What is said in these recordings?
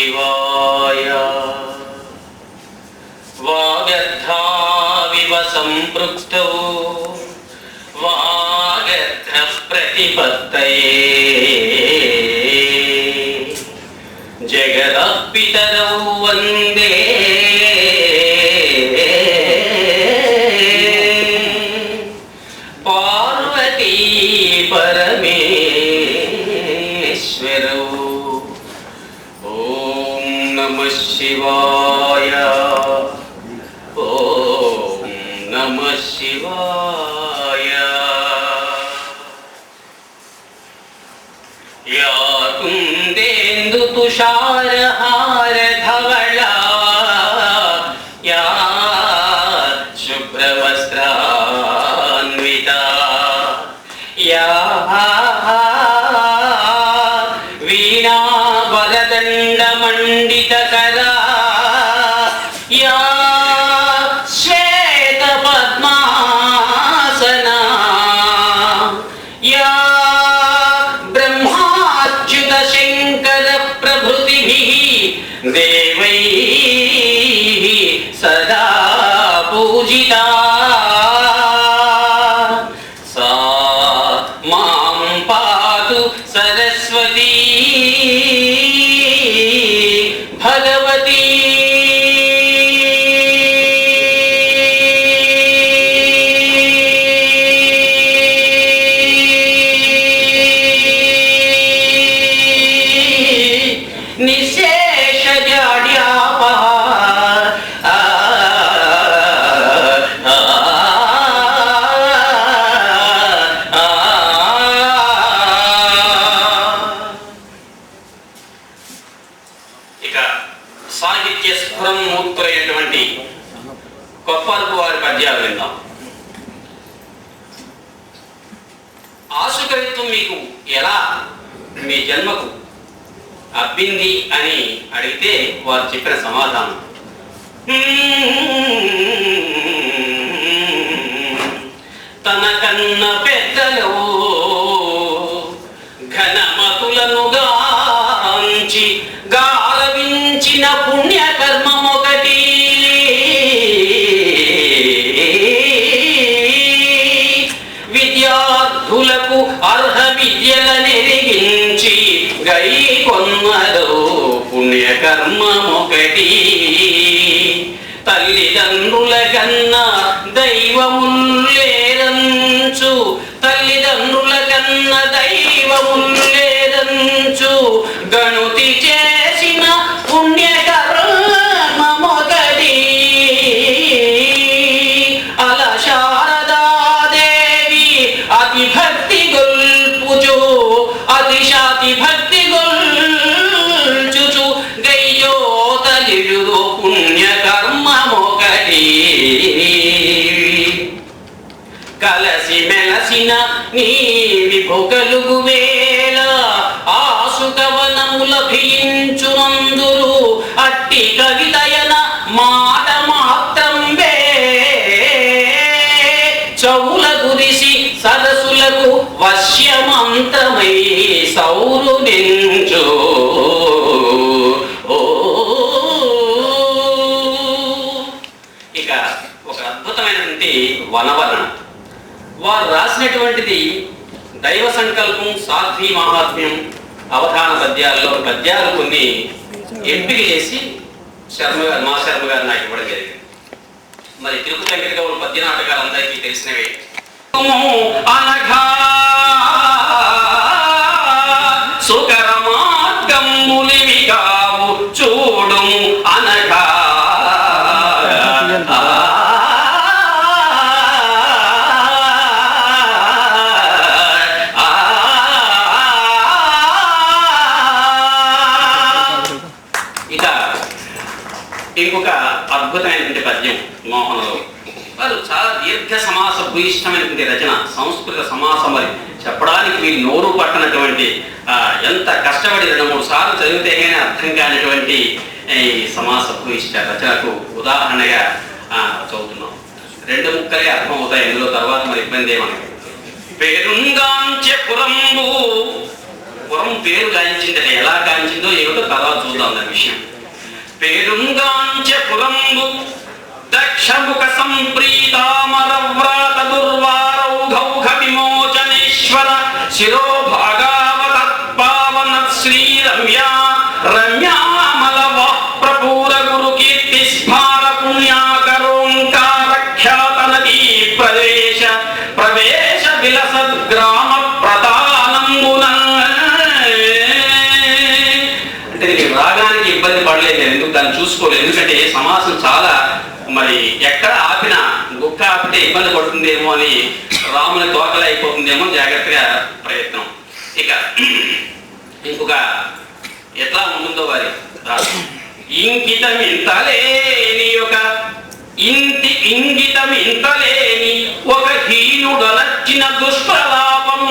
शिवाय। वागर्थाविव सम्पृक्तौ वागर्थ प्रतिपत्तये जगदपितरौ वन्दे पार्वती परमेश्वरौ। ओम नमः शिवाय। ओम नमः शिवाय। या कुन्देन्दु तुषारहार धवला या शुभ्रवस्त्रान्विता या वीणा वरदण्डमण्डितकरा या श्वेतपद्मासना या ब्रह्माच्युत शङ्कर प्रभृतिभिः देवैः सदा पूजिता सा मां पातु सरस्वती भगवती। निशेष जाड्यापहार ఇక సాహిత్య స్ఫురన్మూర్తులైనటువంటి కొప్పరపు వారి పద్యాలు విందాం. ఆశుకవిత్వం మీకు ఎలా మీ జన్మకు అబ్బింది అని అడిగితే వారు చెప్పిన సమాధానం తనకన్న పెద్దలో ఘనమతులను గాంచి గారవించిన పుణ్యకర్మమొకటి విద్యార్థులకు అర్హ విద్యలనెరిగించి గై కొన్నదో పుణ్యకర్మమొకటి తల్లిదండ్రుల కన్నా దైవముల్లేరంచు తల్లిదండ్రుల కన్నా దైవముల్లేరంచు గణుతి చేసిన పుణ్యకర్మమొకటి అల శారదాదేవి అతి భక్తి గొల్పుచు అతిశాతి భక్తి గొల్చుచు గయ్యో తలియుదో పుణ్యకర్మమొకటి కలసి మెలసిన నీవి భొగలుగు వేళ ఆసుకవనముల భయించునందురు అట్టి కవితయన మాట మాత్రంబే చౌల గురిసి సరసులకు వశ్యమంతమై సౌరు నించు. ఇక ఒక అద్భుతమైనటువంటి వనవర్ణన వారు రాసినటువంటిది దైవ సంకల్పం సాధ్వీ మహాత్మ్యం అవధాన పద్యాల్లో పద్యాలు కొన్ని ఎంపిక చేసి మా శర్మ గారు నాకు ఇవ్వడం జరిగింది. మరి తిరుపతి వెంకటగౌడ పద్య నాటకాలు అందరికీ తెలిసినవే. అనఘా సుకర మార్గములివి కావు చూడుము అనఘా ఇంకొక అద్భుతమైనటువంటి పద్యం మోహనలో. వారు చాలా దీర్ఘ సమాస భూయిష్టమైనటువంటి రచన, సంస్కృత సమాసం. మరి చెప్పడానికి వీళ్ళు నోరు పట్టనటువంటి ఎంత కష్టపడి 2-3 సార్లు చదివితే కానీ అర్థం కానిటువంటి ఈ సమాస భూయిష్ట రచనకు ఉదాహరణగా చదువుతున్నాం. 2 ముక్కలే అర్థం అవుతాయి ఇందులో, తర్వాత మరి ఇబ్బంది ఏమని. పేరుంగాంచె పురంబు పురం పేరు గాంచిందట. ఎలా గాంచిందో ఏమిటో తర్వాత చూద్దాం దాని విషయం. పేరుంగాంచె పురంబు దక్షముఖ సంప్రీతామర వ్రాత దుర్వారౌఘౌఘ విమోచనేశ్వర శిరోభాగావతత్పావన శ్రీ రమ్యా రమ్యామలవ ప్రపూర గురు కీర్తి స్మార పుణ్యాకరోంకార ఖ్యాత నదీ ప్రవేశ ప్రవేశ విలసద్గ్రామ ప్రధానంబున. అంటే నేను రాగానికి ఇబ్బంది పడలేదు, ఎందుకు దాన్ని చూసుకోలేదు. ఎందుకంటే సమాసం చాలా మరి ఎక్కడ ఆపినా గుక్క ఆపితే ఇబ్బంది పడుతుందేమో అని, రాముని తోకలు అయిపోతుందేమో జాగ్రత్తగా ప్రయత్నం. ఇక ఇంకొక ఎట్లా ఉంటుందో వారి ఇంకితం ఇంతలేని ఇంగితం ఇంతలేని ఒక హీనుడలచ్చిన దుష్ప్రలాపం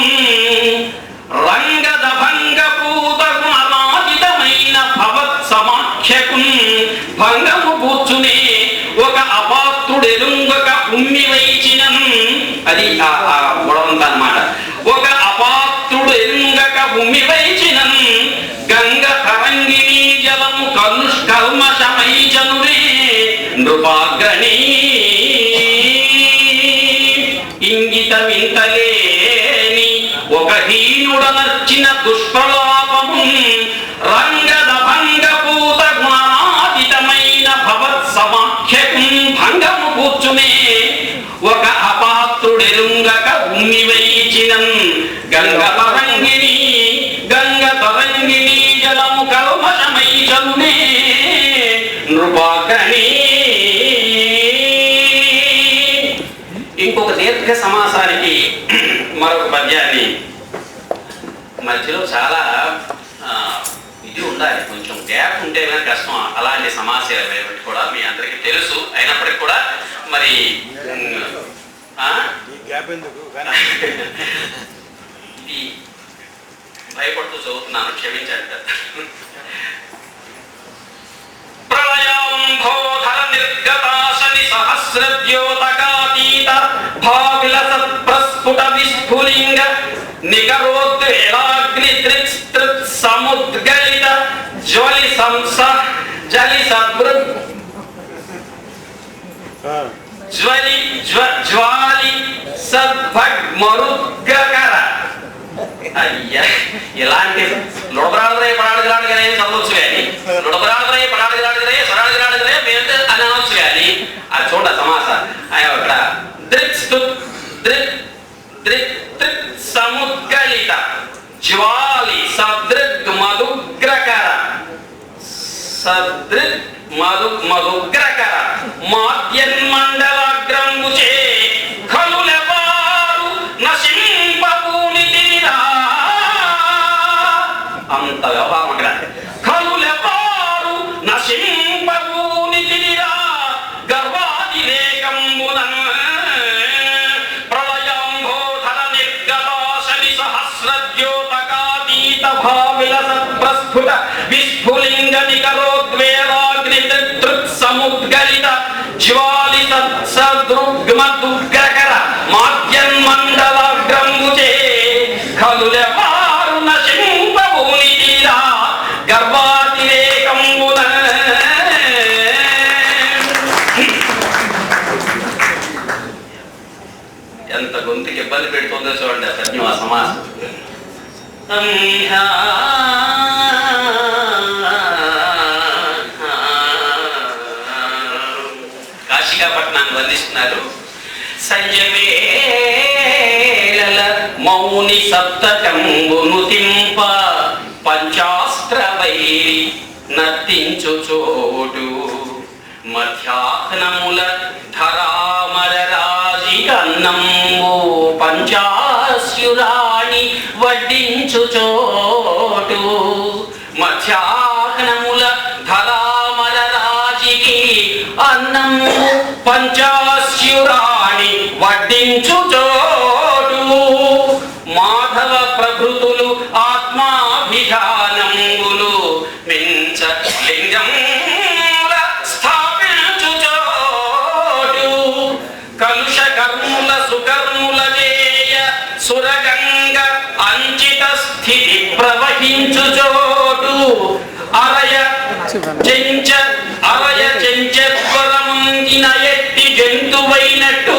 రంగద భంగపూతకు అనాదితమైన భవత్ సమాఖ్యకు భంగము కూర్చునే ఒక అపాత్రుడెరుంగక ఉమ్మి వైచిన. అది ఆ గొడవంత అన్నమాట. ఒక అపాత్రుడు ఎరుంగక ఉమ్మి వైచిన గంగ తరంగిణీ జలము కల్మషమై జనురే నృపాగ్రణీ ఇంగితమింతలేని ఒక హీనుడనర్చిన దుష్ప్రలాపము రంగద భంగపూత గుణాతీతమైన భవత్ సమాఖ్యకు భంగము కూర్చునే ఒక అపాత్రుడెరుంగక ఉమ్మి వైచిన గంగ తరంగిణీ జలము కల్మషమై జనునే నృపాగ్రణీ. ఇంకొక దీర్ఘ సమాసానికి మరొక పద్యాన్ని మధ్యలో చాలా ఇది ఉండాలి, కొంచెం గ్యాప్ ఉంటే కానీ కష్టం. అలాంటి సమాసాలు ఏమిటి కూడా మీ అందరికీ తెలుసు. అయినప్పటికీ కూడా మరి ఇది భయపడుతూ చదువుతున్నాను, క్షమించండి. ప్రళయాంభోధర నిర్గతాశని సహస్రద్యోతకాతీత భావిలసత్ ప్రస్ఫుట విస్ఫులింగ నికరోద్వేలాగ్ని త్రిత్స్త్రిత్ సముద్గలిత జ్వలి సంస జలి సద్వృత్ జ్వాలి సద్భగ్మరుద్గకర. అయ్యా, ఇలాంటి లుడబరాడగరే పడాడగరాడగరే చదవచ్చు కానీ లుడబరాడగరే పడాడగరాడగరే సరాడగరాడగరే పేరు అని అనవచ్చు కానీ అది చూడ సమాస అక్కడ సముద్గలిత జ్వాలి సదృగ్ మధుగ్రకర మధుగ్రకర మాద్యన్మండలాగ్రంబుచే ఖలులెవారు నశింపూనితిరా. అంత వ్యవహారం అక్కడ. ఖలులెవారు నశింపూనితిరా గర్వాదిరేకంబున ప్రళయాంభోధర నిర్గతాశని సహస్రద్యోతకాతీత భావిలసత్ ప్రస్ఫుట విస్ఫులింగ నికరోద్వేలాగ్ని త్రితృత్ సముద్గలిత జ్వాలి సద్రుగ్మదుగ్రకర మాద్యన్మండలాగ్రంబుచే ఖలులెవారు నశింపూనితిరా గర్వాతిరేకంబున. ఎంత గొంతుకి ఇబ్బంది పెడుతుందో చూడండి ఆ పద్యం, ఆ సమాసం. కాశీకాపట్నాన్ని వర్ణిస్తున్నారు. సంజవేళల మౌని సప్తకంబును తింప పంచాస్త్ర వైరి నర్తించు చోటు మధ్యాహ్నముల ధరామర రాజి అన్నంబు పంచాస్యురాణి వడ్డించు చోటు. మధ్యాహ్నముల ధరామర రాజికి అన్నము పంచాస్యురాణి వడ్డించు చోటు. మాధవ ప్రభృతులు ఆత్మాభిధానంబులు మించ లింగం స్థాపించు చోటు. కలుష కర్ముల సుకర్ముల చేయ సురగంగ అంచిత స్థితి ప్రవహి భజించు చోటు అరయ చెంచత్వరముందిన ఎట్టి జంతువైనట్టు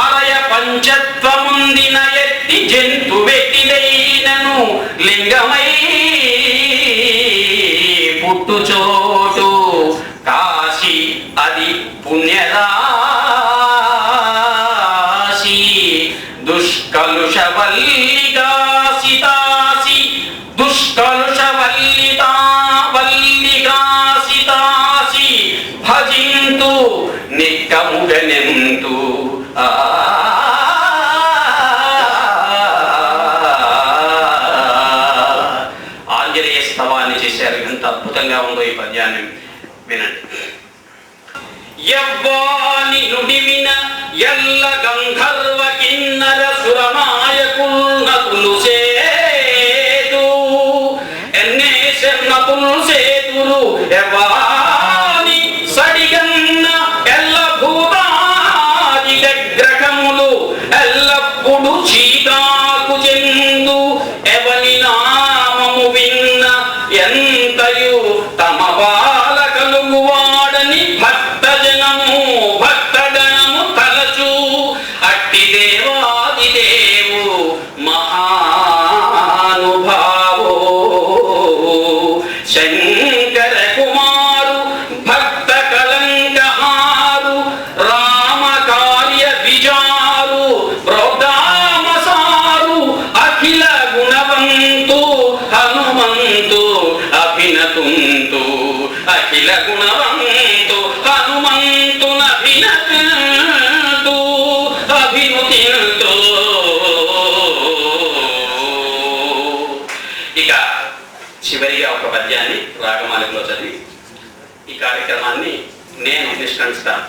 అరయ పంచత్వముందిన ఎట్టి జంతువెట్టిదైనను లింగమై పుట్టుచోటు కాశీ అది పుణ్యరాశి దుష్కలుషవల్లికాసితాసి దుష్కలుషవల్లికాసితాసి భజింతు నిక్కముగనెంతు ఆంజనేయ స్తవాన్ని చేశారు. ఎంత అద్భుతంగా ఉందో ఈ పద్యాన్ని వినండి. యవ్వాని నుడివిన ఎల్ల గంధర్వ కిన్నర సురమాయకున్నతులు సేదు ఎన్నేశన్నతులు సేతులు యవ్వాని సడిగన్న ఎల్ల భూతాదిగ గ్రహములు ఎల్లప్పుడు చీకాకు చెందు ఎవని నామము విన్న ఎంతయు తమ బాల కలుగువాడని భక్తగణము తలచు అట్టి దేవాదిదేవు మహానుభావో శంకర కుమారు భక్త కలంకహారు రామ కార్య విజారు ప్రోదామసారు అఖిల గుణవంతు హనుమంతు అభినతుంతు అఖిల గుణవంతు హనుమంతునభినతుంతు అభినుతింతు. ఇక చివరిగా ఒక పద్యాన్ని రాగమాలికలో చదివి ఈ కార్యక్రమాన్ని నేను నిష్కరిస్తాను.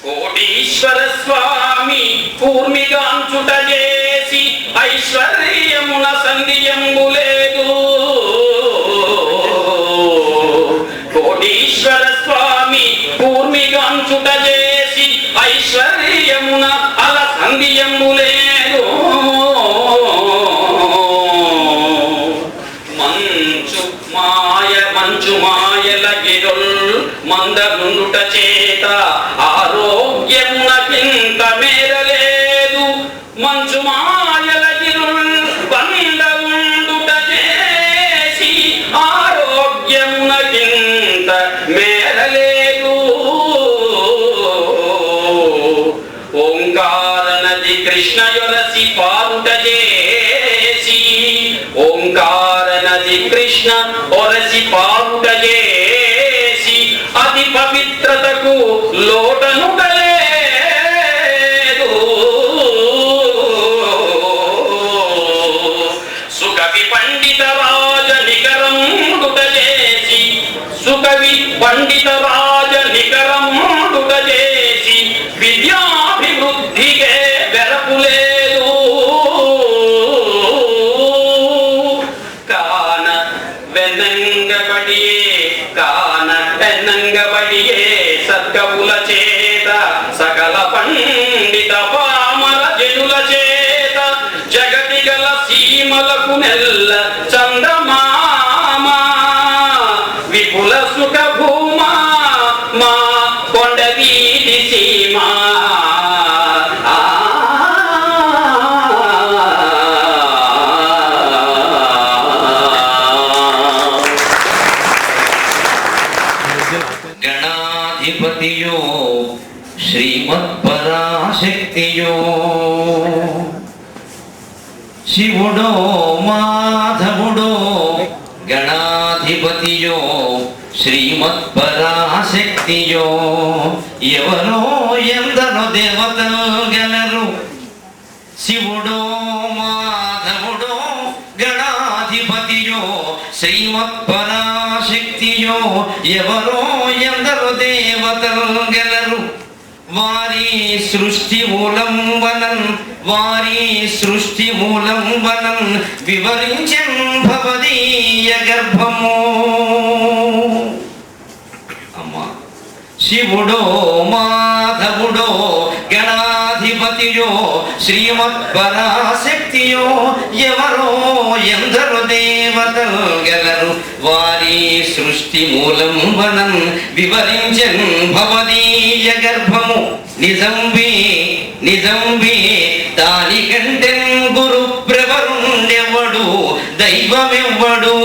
కోటీశ్వర స్వామి కూర్మిగాంచుట చేసి ఐశ్వర్యమున సంధియంబు లేదు. కోటీశ్వర స్వామి కూర్మిగాంచుట చేసి ఐశ్వర్యమున అల సంధియంబు లేదు. మంచు మాయల గిరుల్ మందనుండుట చేత ఆరోగ్యమునకింత మేరలేదు. మంచు మాయల గిరుల్ మందనుండుట చేసి ఆరోగ్యమునకింత మేరలేదు. ఓంకార నది కృష్ణ యొరసి పారుట చేసి ఓంకార నది కృష్ణ ఒరసి పారుట చేసి అతి పవిత్రతకు లోటనుటలేదు. సుకవి పండిత రాజ నికరముడుట చేసి సుకవి పండిత రాజ నికరముడుట చేసి విద్యాభివృద్ధికే వెరపులేదు. కానెన్నంగబడియే సద్గవుల చేత సకల పండిత పామర జనుల చేత జగతి గల సీమలకు నెల్ల చందమామ విపుల సుఖ భూమా మా కొండవీధి సీమా. గణాధిపతియో శ్రీమత్పరాశక్తియో శివుడో మాధవుడో గణాధిపతియో శ్రీమత్పరాశక్తియో ఎవరో ఎందరో దేవతలు గలరు. శివుడో మాధవుడో గణాధిపతియో శ్రీమత్పరాశక్తియో ఎవరో ఎందరో దేవతలు గలరు. వారి సృష్టి మూలం వనం వివరించం భవదీయ గర్భము. అమ్మా శివుడో మాధవుడో గణాధిపతియో శ్రీమత్ పరాశక్తియో ఎవరో ఎందరో దేవతలు గలరు వారి సృష్టి మూలం వనం వివరించన్ భవదీయ గర్భము నిజంబే దానికంటే గురు ప్రవరుండెవ్వడు దైవమెవ్వడు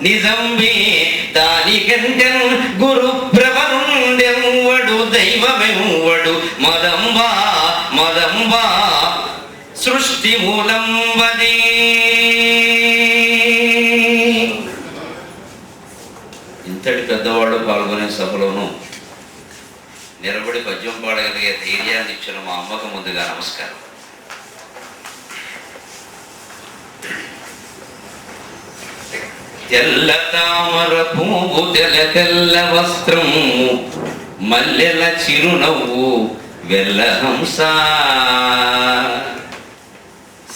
నిజంబే దానికంటే గురు ప్రవరుండెవ్వడు దైవమెవ్వడు మదంబా సృష్టి మూలం వదే. ఇంతటి పెద్దవాళ్ళు పాల్గొనే సభలోనూ నిలబడి పద్యం పాడగలిగే ధైర్యాన్ని ఇచ్చిన మా అమ్మకు ముందుగా నమస్కారం. తెల్ల తామర పువ్వు తెల్ల వస్త్రము మల్లెల చిరునవ్వు వెల్లహంస.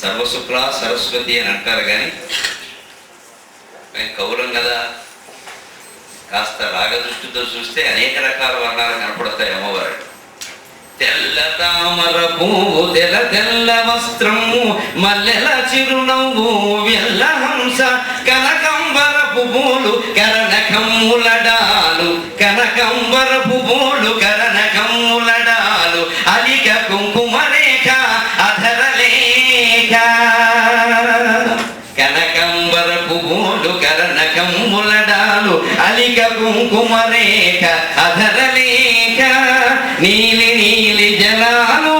సర్వశుక్ల సరస్వతి అని అంటారు కానీ మేము కవులం కదా, కాస్త రాగదృష్టితో చూస్తే అనేక రకాల వర్ణాలు కనపడతాయి అమ్మవారు. తెల్ల తామర పువ్వు తెల్ల వస్త్రము మల్లెల చిరునవ్వు వెల్లహంస కనకంబరపు పూలు కరణకమ్ములడాలు కరణకమ్ములడాలు అలిక కుంకుమ రేఖ అధరలేఖ కనకంబరపు పూలు కరణకమ్ములడాలు అలిక కుంకుమ రేఖ అధరలేఖ నీలి జలాలు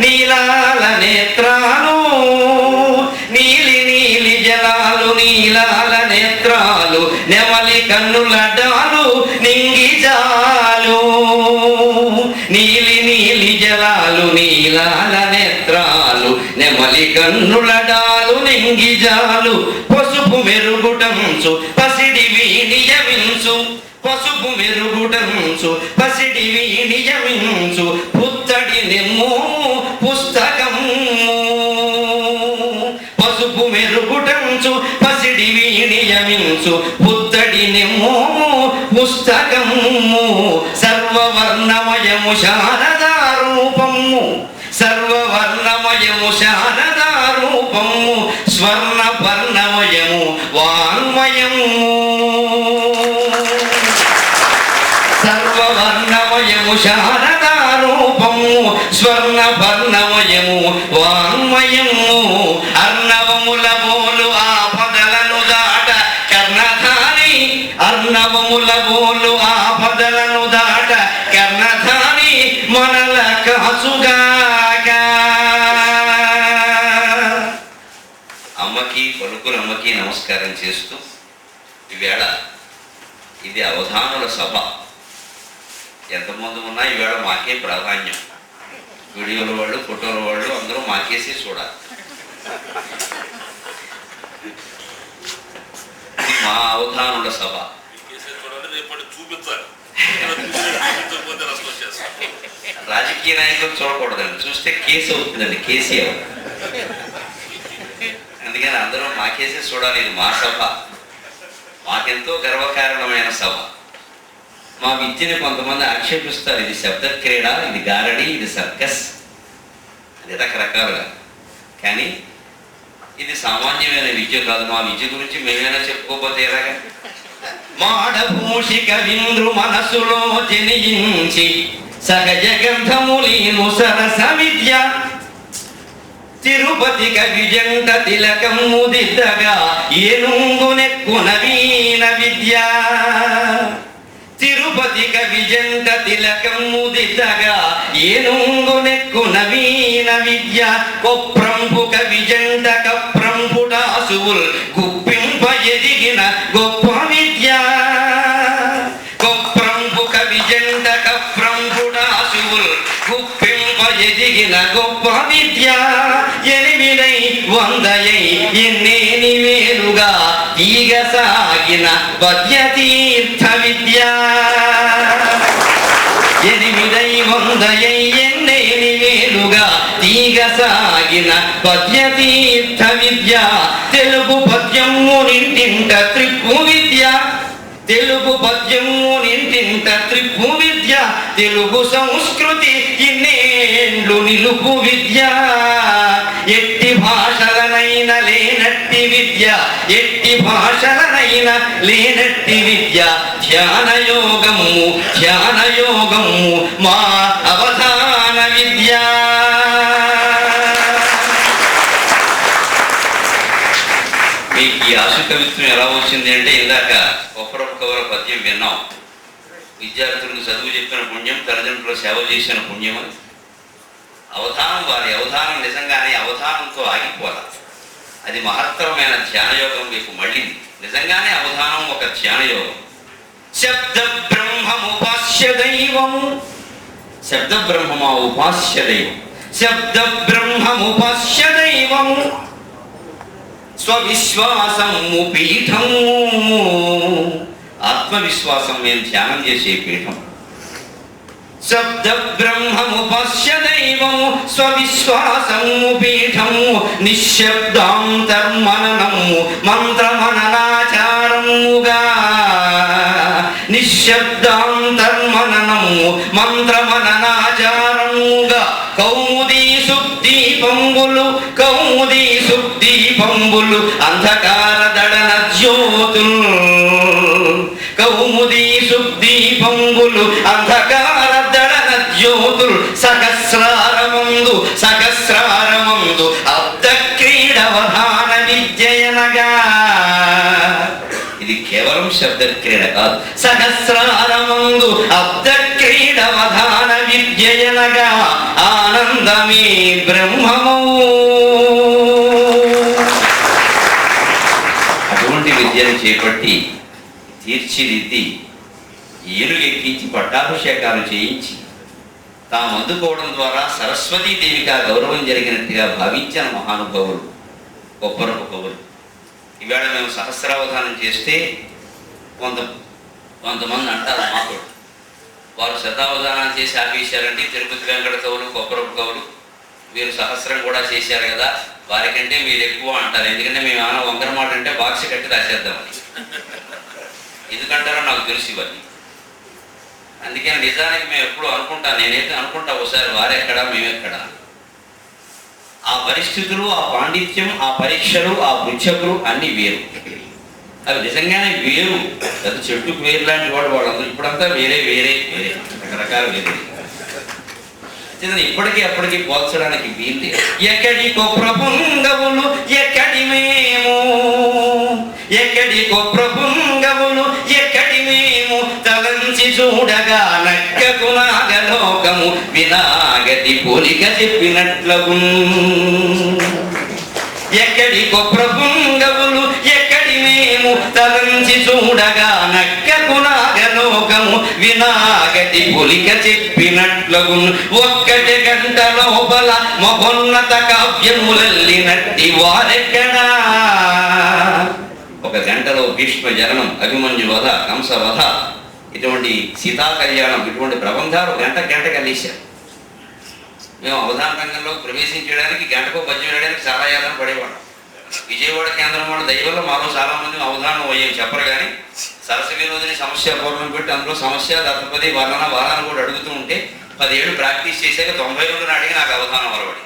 నీలాల నేత్రాలు నీలి జలాలు నీలాల నేత్రాలు నెమలి కన్నులడాలు నింగి జాలు నీలి జలాలు నీలాల నేత్రాలు నెమలి కన్నులడాలు నింగి జాలు పసుపు మెరుగుటంచు పసిడి వీణియవించు పసుపు మెరుగుటంచు పసిడి వీణియవించు పుత్తడి నెమ్ము పుస్తకము పసుపు మెరుగుటంచు పసిడి వీణియవించు పుత్తడి నెమ్ము పుస్తకము సర్వవర్ణమయము శారదారూపము శారదారూపము స్వర్ణపర్ణమయము వాంగ్మయము సర్వవర్ణమయము శారదారూపము స్వర్ణపర్ణమయము వాంగ్మయము అర్ణవముల బోలు ఆపదలను దాట కర్ణధాని అర్ణవముల బోలు ఆపదలను దాట కర్ణధాని మనల కాసుగాక. అమ్మకి పలుకులమ్మకి నమస్కారం చేస్తూ ఈవేళ ఇది అవధానుల సభ. ఎంతమంది ఉన్నా ఈవేళ మాకే ప్రాధాన్యం. వీడియోల వాళ్ళు ఫోటోల వాళ్ళు అందరూ మాకేసి చూడాలి. మా అవధానుల సభ. రాజకీయ నాయకులు చూడకూడదండి, చూస్తే కేసు అవుతుందండి, కేసీఆర్. అందుకని అందరూ మాకేసి చూడాలి. ఇది మా సభ, మాకెంతో గర్వకారణమైన సభ. మా విద్యని కొంతమంది ఆక్షేపిస్తారు, ఇది శబ్ద క్రీడ, ఇది గారడి, ఇది సర్కస్, అది రకరకాలుగా. కానీ ఇది సామాన్యమైన విద్య కాదు. మా విద్య గురించి మేమైనా చెప్పుకోకపోతే ఎలాగా? మాడభూషిక వింద్రు మనసులో జనించి సహజ గంధములీను సరస విద్య తిరుపతి కవిజంట తిలకము దిద్దగా ఏనుంగునెక్కు నవీన విద్య తిరుపతి కవిజంట తిలకము దిద్దగా ఏనుంగునెక్కు నవీన విద్య కొప్రంపు కవిజంట కప్రంపుటాసువుల్ గుప్పింప ఎదిగిన గొప్ప విద్య కొప్రంపు కవిజంట కప్రంపుటాసువుల్ గుప్పింప ఎదిగిన గొప్ప విద్య ఎనిమిదై వందయై ఎన్నేని వేలుగా ఈగ సాగిన పద్యతీర్థ విద్య ఎనిమిదై వందయై ఎన్నేని వేలుగా తీగ సాగిన పద్యతీర్థ విద్య తెలుగు పద్యము నింటింట త్రిప్పు విద్య తెలుగు పద్యము నింటింట త్రిప్పు విద్య తెలుగు సంస్కృతి ఇన్నేండ్లు నిలుపు విద్య ఎట్టి భాషలనైన లేనట్టి విద్య ఎట్టి భాషలనైన లేనట్టి విద్య ధ్యానయోగము ధ్యానయోగము మా అవధాన విద్య. మీకు ఈ ఆశు కవిత్వం ఎలా వచ్చింది అంటే ఇందాక కొప్పరపు కవుల పద్యం విన్నాం. విద్యార్థులకు చదువు చెప్పిన పుణ్యం, తల్లిదండ్రుల సేవ చేసిన పుణ్యం అని. అవధానం, వారి అవధానం నిజంగానే అవధానంతో ఆగిపోవాలి. అది మహత్తరమైన ధ్యానయోగం వైపు మళ్ళింది. నిజంగానే అవధానం ఒక ధ్యానయోగం. శబ్ద బ్రహ్మముపాస్య దైవము, శబ్ద బ్రహ్మమా ఉపాస్య దైవం, శబ్ద బ్రహ్మముపాస్య దైవము స్వవిశ్వాసము పీఠము, ఆత్మవిశ్వాసం మేము ధ్యానం చేసే పీఠం. శబ్ద బ్రహ్మముపశ్య దైవము స్వవిశ్వాసము పీఠము నిశ్శబ్దాంతర్మననము మంత్రమననాచారముగా, నిశ్శబ్దాంతర్మననము మంత్రమననాచారముగా కౌముదీ సుద్దీపంబులు, కౌముదీ సుద్దీపంబులు అంధకార దడన జ్యోతులు, కౌముదీ సుద్దీపంబులు అంధకార దడన జ్యోతులు సహస్రారమందు సహస్రారమందు అబ్ద క్రీడవధాన విద్యయనగా. ఇది కేవలం శబ్ద క్రీడ కాదు, సహస్రారమందు అబ్ద క్రీడవధాన విద్యయనగా ఆనందమే బ్రహ్మము. అటువంటి విద్యను చేపట్టి తీర్చిదిద్ది ఏనుగెక్కించి పట్టాభిషేకాలు చేయించి తాము అందుకోవడం ద్వారా సరస్వతీదేవికి ఆ గౌరవం జరిగినట్టుగా భావించిన మహానుభావులు కొప్పరపు కవులు. ఈవేళ మేము సహస్రావధానం చేస్తే కొంతమంది అంటారు మాకు, వారు శతావధానం చేసి ఆపేశారంటే తిరుపతి వెంకట కవులు, కొప్పరపు కవులు, వీరు సహస్రం కూడా చేశారు కదా, వారికంటే మీరు ఎక్కువ అంటారు. ఎందుకంటే మేము ఏమైనా వంకర మాట అంటే బాక్స్ కట్టి రాసేద్దామని. ఎందుకంటారో నాకు తెలుసు ఇవన్నీ. అందుకని నిజానికి మేము ఎప్పుడు అనుకుంటా, నేనైతే అనుకుంటా ఒకసారి వారెక్కడా మేమెక్కడా. ఆ పరిస్థితులు, ఆ పాండిత్యం, ఆ పరీక్షలు, ఆ పృచ్ఛకులు అన్నీ వేరు. అవి నిజంగానే వేరు. అది చెట్టుకు వేరు లాంటి వాడు వాళ్ళందరూ ఇప్పుడంతా వేరే వేరే వేరే రకరకాల వేరే. ఇప్పటికీ అప్పటికీ పోల్చడానికి వీలు. ఎక్కడికో ప్రభుంగవులు ఎక్కడి మేము, ఎక్కడికో ప్రభుంగవులు ఎక్కడి మేము తలంచి చూడగా నక్కకు నాగలోకము వినాగతి పోలిక చెప్పినట్లగు. ఎక్కడికో ప్రభుంగవులు ఎక్కడి మేము తలంచి చూడగా నక్కకు నాగలోకము వినాగతి పొలిక చెప్పినట్లగు. ఒక్కటి గంట లోపల మహోన్నత కావ్యములల్లినట్టి వారెక్కడా. ఒక గంటలో భీష్మ జననం, అభిమన్యు వధ, కంస వధ, ఇటువంటి సీతా కళ్యాణం, ఇటువంటి ప్రబంధాలు గంట కలిశారు. మేము అవధాన రంగంలో ప్రవేశించడానికి గంటకో పద్యం వేయడానికి చాలా యాదన పడేవాళ్ళం. విజయవాడ కేంద్రం వాళ్ళ దయవల్ల మాలో చాలా మంది అవధానం అయ్యేవి చెప్పరు. కానీ సరస్వ విరోధిని సమస్య పూర్వం పెట్టి అందులో సమస్య దత్తపది వర్ణన వారాన్ని కూడా అడుగుతూ ఉంటే 10 ఏళ్ళు ప్రాక్టీస్ చేశాక 92 నాటికి నాకు అవధానం అలవాడి.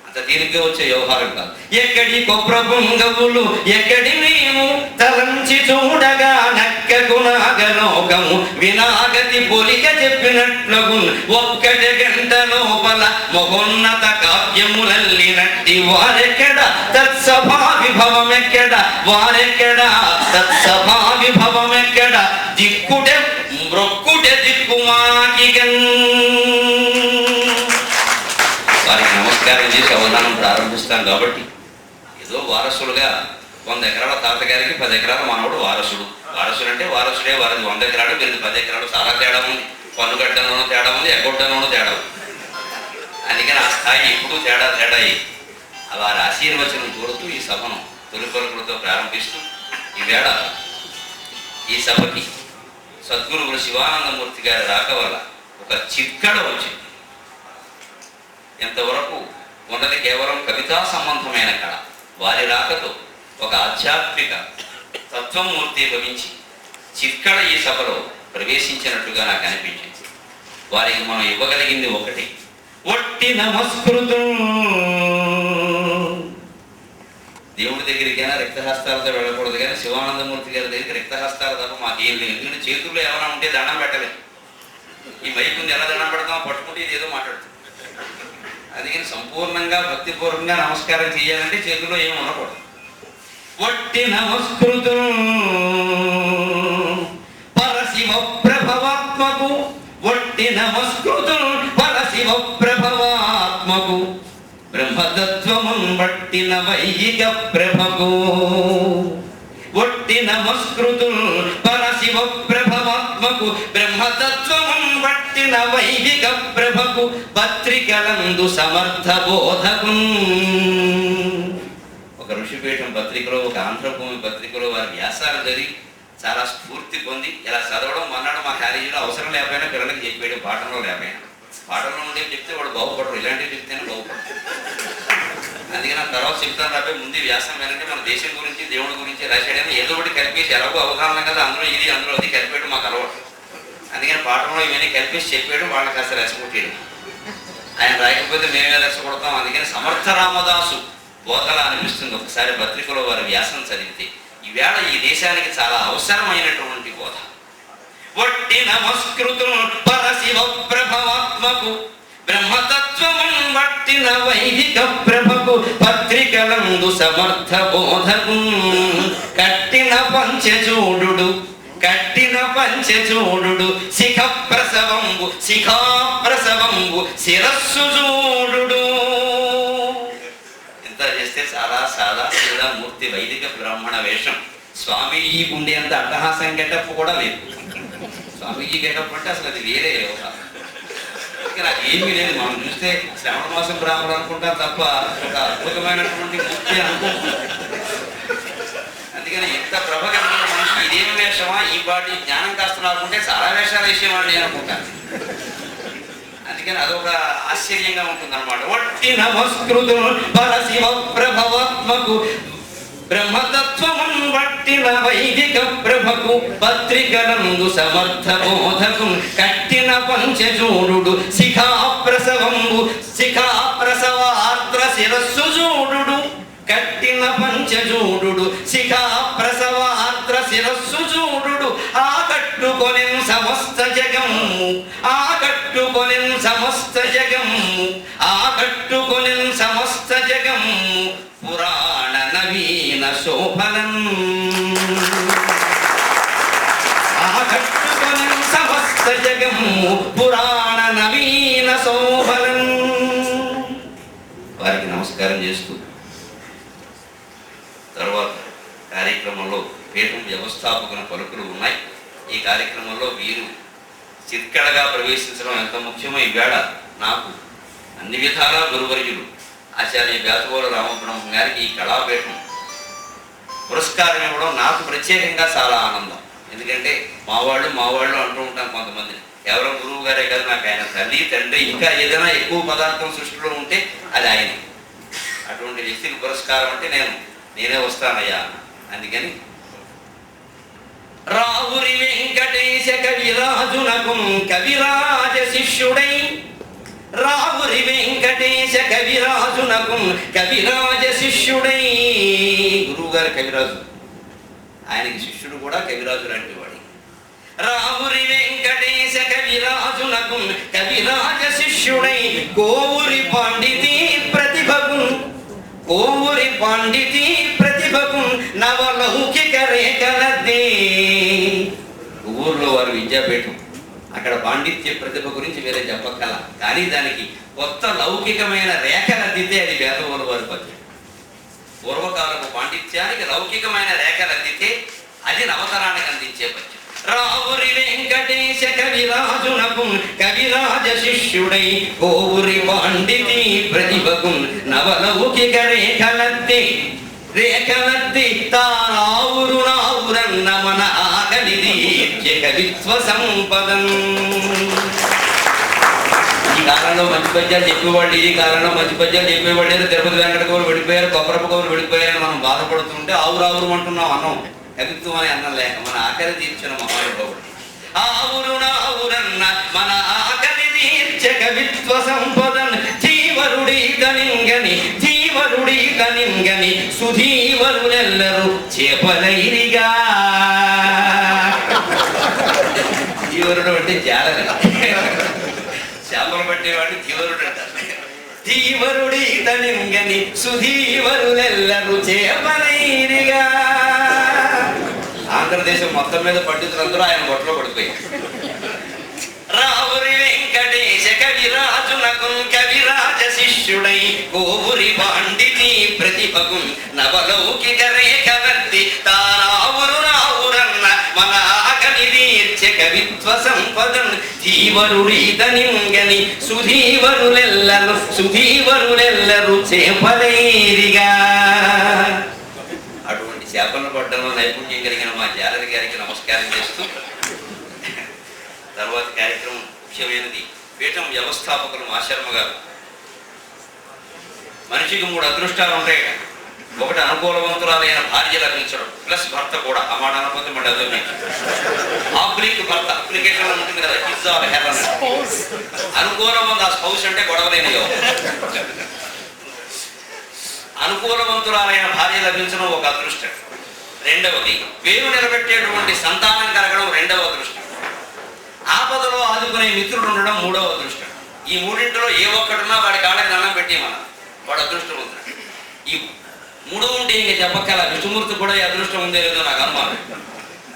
అంత తీరిగ్గా వచ్చే వ్యవహారం కాదు. ఎక్కడి కొప్రపుంగవులు ఎక్కడి మేము తలంచి చూడగా నక్కకు నాగలోకము వినాగతి పొలిక చెప్పినట్లగు. ఒక్కటి గంట లోపల మహోన్నత కావ్యములల్లినట్టి వారెక్కడ తత్సభా విభవం ఎక్కడ, వారెక్కడ తత్సభా విభవం ఎక్కడ. దిక్కుటే మ్రొక్కుటే దిక్కుమాకిగన్. వారికి నమస్కారం చేసి అవధానం ప్రారంభిస్తాం. కాబట్టి ఏదో వారసులుగా 100 ఎకరాల తాతగారికి 10 ఎకరాల మనవడు వారసుడు. వారసుడు అంటే వారసుడే. వారిది 100 ఎకరాలు, వీరిది 10 ఎకరాలు. చాలా తేడా ఉంది. పన్నుగడ్డలోనూ తేడా ఉంది, ఎగ్గొడ్డలోనూ తేడా ఉంది. అందుకని ఆ స్థాయి ఎప్పుడూ తేడా అయ్యి వారి ఆశీర్వచనం కోరుతూ ఈ సభను తొలి పలుకులతో ప్రారంభిస్తూ ఈవేళ ఈ సభకి సద్గురువులు శివానందమూర్తి గారి రాక వల్ల ఒక చిక్కడ వచ్చింది. ఎంతవరకు ఉన్నది కేవలం కవితా సంబంధమైన కళ. వారి రాకతో ఒక ఆధ్యాత్మిక తత్వమూర్తి భవించి చిక్కడ ఈ సభలో ప్రవేశించినట్టుగా నాకు అనిపించింది. వారికి మనం ఇవ్వగలిగింది ఒకటి, ఒట్టి నమస్కృతం. దేవుడి దగ్గరికైనా రిక్తహస్తాలతో వెళ్ళకూడదు, కానీ శివానందమూర్తి గారి దగ్గరికి రిక్తహస్తాలు తప్ప మాకేం లేదు. ఎందుకంటే చేతుల్లో ఏమైనా ఉంటే దండం పెట్టలేదు. ఈ మైకు ఎలా దండం పెడతామో పట్టుకుంటే ఇది ఏదో మాట్లాడుతుంది. అందుకని సంపూర్ణంగా భక్తిపూర్వకంగా నమస్కారం చేయాలంటే చేతుల్లో ఏమి ఉండకూడదు. ఒట్టి నమస్కృతం పరశివ ప్రభవాత్మకు, ఒట్టి నమస్కృతం పరశివ ప్రభవాత్మకు, బ్రహ్మతత్వమున్ బట్టిన వైదిక ప్రభకు. ఒట్టి నమస్కృతం పరశివ ప్రభవాత్మకు, బ్రహ్మతత్వమున్ బట్టిన వైదిక ప్రభకు, పత్రికలందు సమర్థ బోధకు. ఒక ఋషిపీఠం పత్రికలో, ఒక ఆంధ్రభూమి పత్రికలో వారి వ్యాసాలు చదివి చాలా స్ఫూర్తి పొంది ఇలా చదవడం మన్నాడు మా కాలేజీలో అవసరం లేకపోయినా పిల్లలకి చెప్పేయడం, పాఠంలో లేకపోయినా. పాఠంలో ఉండేవి చెప్తే వాడు బాగుపడరు, ఇలాంటివి చెప్తేనే బాగుపడరు. అందుకని ఆ తర్వాత చెప్తాను రాబోయే ముందు వ్యాసం ఏంటంటే మన దేశం గురించి దేవుడి గురించి రాసేయడం ఏదో ఒకటి కలిపేసి ఎలాగో అవగాహన కదా, అందులో ఇది అందులో అది కలిపేయడం మాకు అలవాటు. అందుకని పాఠంలో ఇవన్నీ కలిపేసి చెప్పేయడం, వాళ్ళకి అసలు రెచ్చగొట్టేయడం. ఆయన రాయకపోతే మేమే రెచ్చగొడతాం. అందుకని సమర్థ రామదాసు బోధలా అనిపిస్తుంది ఒకసారి పత్రికలో వారి వ్యాసం చదివితే. ఈవేళ ఈ దేశానికి చాలా అవసరమైనటువంటి బోధ. ఒట్టి నమస్కృతం పరశివ ప్రభవాత్మకు, బ్రహ్మతత్వమున్ బట్టిన వైదిక ప్రభకు, పత్రికలందు సమర్థ బోధకు. కట్టిన పంచచూడు, కట్టిన పంచచూడు, శిఖ ప్రసవంబు, శిఖా ప్రసవంబు, శిరస్సు చూడు. ఇంత చేస్తే చాలా సాదా సీదా మూర్తి వైదిక బ్రాహ్మణ వేషం. స్వామీజీ ఉండే అంత అట్టహాసం గెటప్ కూడా లేదు. స్వామీజీ గెటప్ అంటే అసలు అది వేరే వ్యవహారం. నాకు ఏమీ లేదు. మనం చూస్తే శ్రావణ మాసం బ్రాహ్మణుడు అనుకుంటాం తప్ప ఒక అద్భుతమైనటువంటి మూర్తి అనుకుంటున్నాం. అందుకని ఎంత ప్రభ కలిగిన మనిషి ఇదేమి వేషమా, ఈ పాటి జ్ఞానం కాస్త రాకుంటే చాలా వేషాలు వేసేవాళ్ళు నేను అనుకుంటాను. అందుకని అదొక ఆశ్చర్యంగా ఉంటుంది అనమాట. ఒట్టి నమస్కృతం పరశివ ప్రభవాత్మకు, బ్రహ్మతత్వమున్ బట్టిన వైదిక ప్రభకు, పత్రికలందు సమర్థ బోధకు. కట్టిన పంచచూడు, శిఖా ప్రసవంబు, శిఖా ప్రసవార్ద్ర శిరస్సు చూడు. కట్టిన పంచచూడు, శిఖా ప్రసవార్ద్ర శిరస్సు చూడు. ఆ కట్టుకొనెన్ సమస్త జగము, ఆ కట్టుకొనెన్ సమస్త జగము, ఆ కట్టుకొనెన్ సమస్త జగము, పురాణ నవీన శోభనం. ఆ కట్టుకొనెన్ సమస్త జగము, పురాణ నవీన శోభనం. వారికి నమస్కారం చేస్తూ తర్వాత కార్యక్రమంలో పీఠం వ్యవస్థాపకుల పలుకులు ఉన్నాయి. ఈ కార్యక్రమంలో వీరు చిత్కళగా ప్రవేశించడం ఎంత ముఖ్యమో ఈవేళ నాకు అన్ని విధాలా గురువర్యులు ఆచార్య బేతవోలు రామబ్రహ్మ గారికి ఈ కళాపీఠం పురస్కారం ఇవ్వడం నాకు ప్రత్యేకంగా చాలా ఆనందం. ఎందుకంటే మావాళ్ళు అంటూ ఉంటాను కొంతమంది. కేవలం గురువు గారే కాదు, నాకు ఆయన తల్లి తండ్రి ఇంకా ఏదైనా ఎక్కువ పదార్థం సృష్టిలో ఉంటే అది ఆయన. అటువంటి వ్యక్తికి పురస్కారం అంటే నేనే వస్తానయ్యా. అందుకని రావురి వెంకటేశ కవిరాజునకు కవిరాజ శిష్యుడై, రావురి వెంకటేశ కవిరాజునకు కవిరాజ శిష్యుడై. గురువు గారు కవిరాజు, ఆయనకి శిష్యుడు కూడా కవిరాజు లాంటి వాడు. రావురి వెంకటేశ కవిరాజునకు కవిరాజ శిష్యుడై, కోవురి పాండితి ప్రతిభకు, కోవురి పాండితి ప్రతిభకు, నవలౌకిక రేఖలద్దే. ఊర్లో వారు విద్యాపీఠం, అక్కడ పాండిత్య ప్రతిభ గురించి వేరే చెప్పగల, కానీ దానికి కొత్త లౌకికమైన రేఖలద్దితే అది బేతవోలు వారి పద్యం. పూర్వకాలపు పాండిత్యానికి లౌకికమైన రేఖలద్దితే అది నవతరానికి అందించే పద్యం. రావురి వెంకటేశ కవిరాజునకు కవిరాజ శిష్యుడై, కోవురి పాండితి ప్రతిభకు, నవలౌకిక రేఖలద్దే. రేఖలద్ది తానావురు నావురన్న మన ఆకలిది కవిత్వ సంపదం. ఈ కాలంలో మంచి పద్యాలు చెప్పేవాళ్ళు, ఈ కాలంలో మంచి పద్యాలు చెప్పేవాళ్ళు తిరుపతి వెంకట కవులు విడిపోయారు, కొప్పరప్ప కవులు విడిపోయారని మనం బాధపడుతుంటే ఆవురావురు అంటున్నాం. అన్నం కవిత్వం అనే అన్నం లేక మన ఆకలి తీర్చిన మహానుభావుడు. ఆవురునావురన్న మన ఆకలి తీర్చ కవిత్వ సంపదన్ జీవరుడీతనింగని సుధీవరులెల్లరూ చేపలైరిగా. జీవరుడు అంటే జాలరి, చేపలు పట్టేవాడు జీవరుడు అంటారు. జీవరుడీతనింగని సుధీవరులెల్లరూ చేపలైరిగా. ఆంధ్రదేశం మొత్తం మీద పండితులందరూ ఆయన బొట్టలో పడిపోయారు. రావురి వెంకటేశ కవిరాజునకు కవిరాజ శిష్యుడై కోవురి పాండిని ప్రతిభకు నవలౌకిక రేఖవర్తి తారావురునావురన్న మన ఆకలి తీర్చ కవిత్వ సంపదన్ జీవరుడీతనింగని సుధీవరులెల్లరూ చేపలైరిగా. అటువంటి చేపలను పట్టడంలో నైపుణ్యం కలిగిన మా జాలరి గారికి నమస్కారం చేస్తూ, తర్వాత కార్యక్రమం ముఖ్యమైనది. పీఠం వ్యవస్థాపకులు మా శర్మ గారు. మనిషికి 3 అదృష్టాలు ఉంటాయి. ఒకటి అనుకూలవంతురాలైన భార్య లభించడం, ప్లస్ భర్త కూడా. ఆ మాట అనకపోతే మళ్ళీ అదే ఆబ్లిక్ భర్త అప్లికేషన్ ఉంటుంది కదా, హిజ్ ఆర్ హెర్ అని. అనుకూలవంత ఆ స్పౌస్ అంటే గొడవలేని అనుకూలవంతురాలైన భార్య లభించడం ఒక అదృష్టం. రెండవది పేరు నిలబెట్టేటువంటి సంతానం కలగడం రెండవ అదృష్టం. ఆపదలో ఆదుకునే మిత్రుడు ఉండడం మూడవ అదృష్టం. ఈ మూడింటిలో ఏ ఒక్కడున్నా వాడి కాళ్ళకి దండం పెట్టి వాడు అదృష్టం ఉంది. ఈ 3 ఉంటే ఇంక చెప్పక్కల విష్ణుమూర్తి కూడా ఈ అదృష్టం ఉందే లేదో నాకు అనుమానం.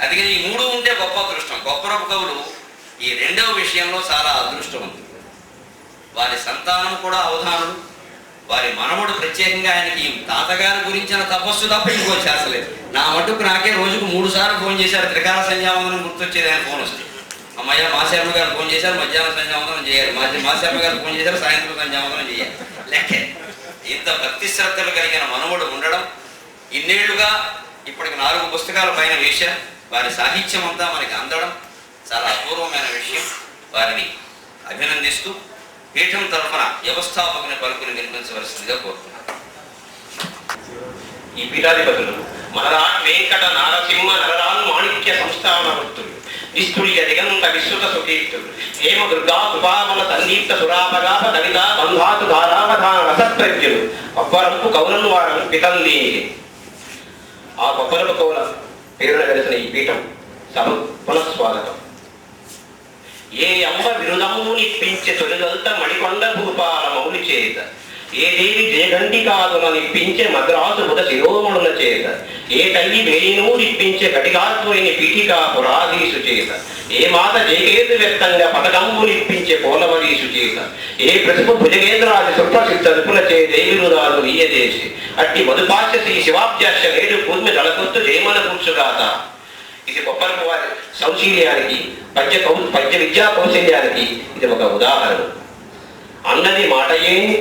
అందుకని ఈ 3 ఉంటే గొప్ప అదృష్టం. గొప్పరపు కవులు ఈ రెండవ విషయంలో చాలా అదృష్టం ఉంది. వారి సంతానం కూడా అవధానుడు, వారి మనవడు ప్రత్యేకంగా ఆయనకి తాతగారి గురించిన తపస్సు తప్ప ఇంకో చేస్తలేదు. నా మటుకు నాకే రోజుకు 3 సార్లు ఫోన్ చేశారు. త్రికాల సంధ్యావందనం గుర్తొచ్చేది ఆయన ఫోన్ వస్తే. అమ్మయ్య మాశర్మ గారు ఫోన్ చేశారు, మధ్యాహ్నం సంధ్యావందనం చేయాలి. మాశర్మ గారు ఫోన్ చేశారు, సాయంత్రం సంధ్యావందనం చేయాలి. లెక్కే. ఇంత భక్తి శ్రద్ధలు కలిగిన మనవుడు ఉండడం, ఇన్నేళ్లుగా ఇప్పటికి 4 పుస్తకాల పైన వేశారు. వారి సాహిత్యం అంతా మనకి అందడం చాలా అపూర్వమైన విషయం. వారిని అభినందిస్తూ పీఠం తరఫున వ్యవస్థాపకుని పలుకుని వినిపించవలసిందిగా కోరుతున్నాను. ఈ పీఠాధిపతులు మనరాట్ వెంకట నారసింహ నరరాన్ మాణిక్య సంస్థాన వృత్తులు నిష్ఠుల్య దిగంత విశ్రుత సుకీర్తులు హేమ దుర్గా కృపామల సందీప్త సురాపగాప కవిత బంధాతు ధారావధాన రసప్రజ్ఞులు కొప్పరంపు కౌలను వారం పితంది. ఆ కొప్పరపు కౌల పేరున వెలిసిన ఈ పీఠం సభ పునఃస్వాగతం. ఏ అమ్మ విరుదమ్ము నిప్పించే తొలిగల్త మణికొండ భూపాల మౌలి చేత, ఏ దేవి జయగంటికాదుల నిప్పించే మద్రాసు బుధ శిరోమణుల చేత, ఏ తల్లి వేయినూ నిప్పించే కటికాత్వైని పీఠికా పురాధీసు చేత, ఏ మాత జయకేతు వ్యక్తంగా పథకంబు నిప్పించే పోలవరీసు చేత, ఏ ప్రతిభ భుజగేంద్రాది సుప్రసిద్ధ రుపుల చే దేవిరురాలు ఈయదేశి అట్టి మధుపాశ్య శ్రీ శివాబ్జాక్ష నేడు భూమి దళకొత్తు జయమన కూర్చుగాత. ఇది కొప్పరపు వారి సౌశీల్యానికి, పద్య విద్యా కౌశల్యానికి ఇది ఒక ఉదాహరణ. అన్నది మాటయేని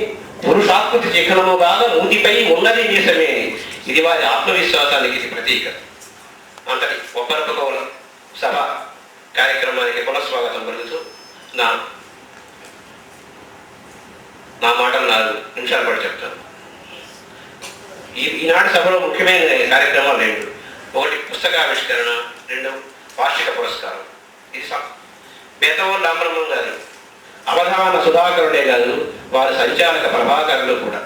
పురుషాకృతి చిహ్నముగా మూతిపై ఉన్నది నీసమేని ఇది వారి ఆత్మవిశ్వాసానికి ఇది ప్రతీక. అంతటి కొప్పరపు కవుల సభ కార్యక్రమానికి పునఃస్వాగతం పలుకుతూ నా మాటలు 4 నిమిషాల పాటు చెప్తాను. ఈనాటి సభలో ముఖ్యమైన కార్యక్రమాలు 2. ఒకటి పుస్తకావిష్కరణ, 2 వార్షిక పురస్కారం. ఇది బేతవోలు రామబ్రహ్మం గారు అవధాన సుధాకరుడే కాదు, వారి సంచాలక ప్రభాకరులు కూడా.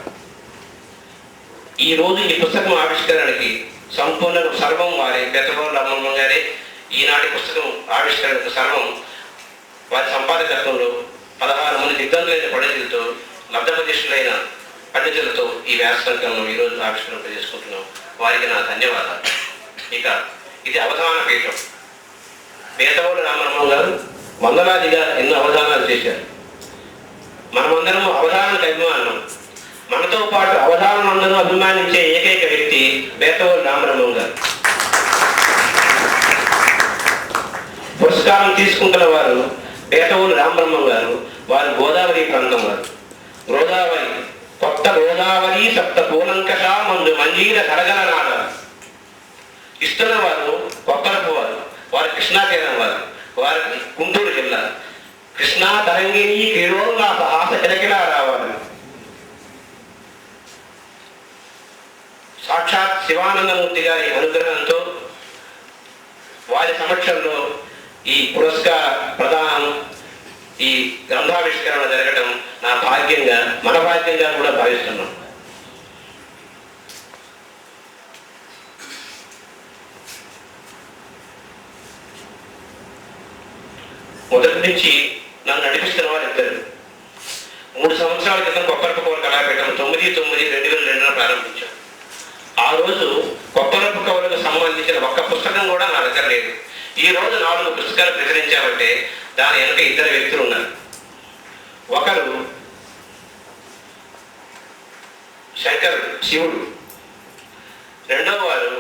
ఈ రోజు ఈ పుస్తకం ఆవిష్కరణకి సంపూర్ణ సర్వం వారే. బేతవోలు రామబ్రహ్మం గారే ఈనాటి పుస్తకం ఆవిష్కరణకు సర్వం. వారి సంపాదకత్వంలో 16 మంది దిగ్గజులైన పండితులతో, లబ్ధపతిష్ఠులైన పండితులతో ఈ వ్యాసంకరణం ఈరోజు ఆవిష్కరణ చేసుకుంటున్నాం. వారికి నా ధన్యవాదాలు. ఇక ఇది అవధాన పీఠం. బేతవోలు రామబ్రహ్మం గారు వందలాదిగా ఎన్నో అవధానాలు చేశారు. మనమందరం అవధానానికి అభిమానం. మనతో పాటు అవధానందరూ అభిమానించే ఏకైక వ్యక్తి బేతవోలు రామబ్రహ్మం గారు. పురస్కారం తీసుకుంటున్న వారు బేతవోలు రామబ్రహ్మం గారు. వారు గోదావరి ప్రాంతం వారు. గోదావరి కొత్త గోదావరి సప్త పూలంకష మందు మంజీర సరగల నాడ ఇస్తున్న వారు కొప్పరపు వారు. వారు కృష్ణా తీరం వారు. వారికి గుంటూరు జిల్లా. కృష్ణా తరంగిణి క్రీడోల్లాస ఆశ కిలకిలా రావాలి. సాక్షాత్ శివానందమూర్తి గారి అనుగ్రహంతో వారి సమక్షంలో ఈ పురస్కార ప్రదానం, ఈ గ్రంథావిష్కరణ జరగడం నా భాగ్యంగా, మన భాగ్యంగా కూడా భావిస్తున్నాం. మొదటి నుంచి నన్ను నడిపిస్తున్న వారు ఇద్దరు. 3 సంవత్సరాల క్రితం కొప్పరపు కళాపీఠం 9/9/2002 ప్రారంభించాం. ఆ రోజు కొప్పరపు కవులకు సంబంధించిన ఒక్క పుస్తకం కూడా నా దగ్గర లేదు. ఈ రోజు 4 పుస్తకాలు ప్రచురించామంటే దాని వెనుక 2 వ్యక్తులు ఉన్నారు. ఒకరు శంకరుడు, శివుడు. రెండవ వారు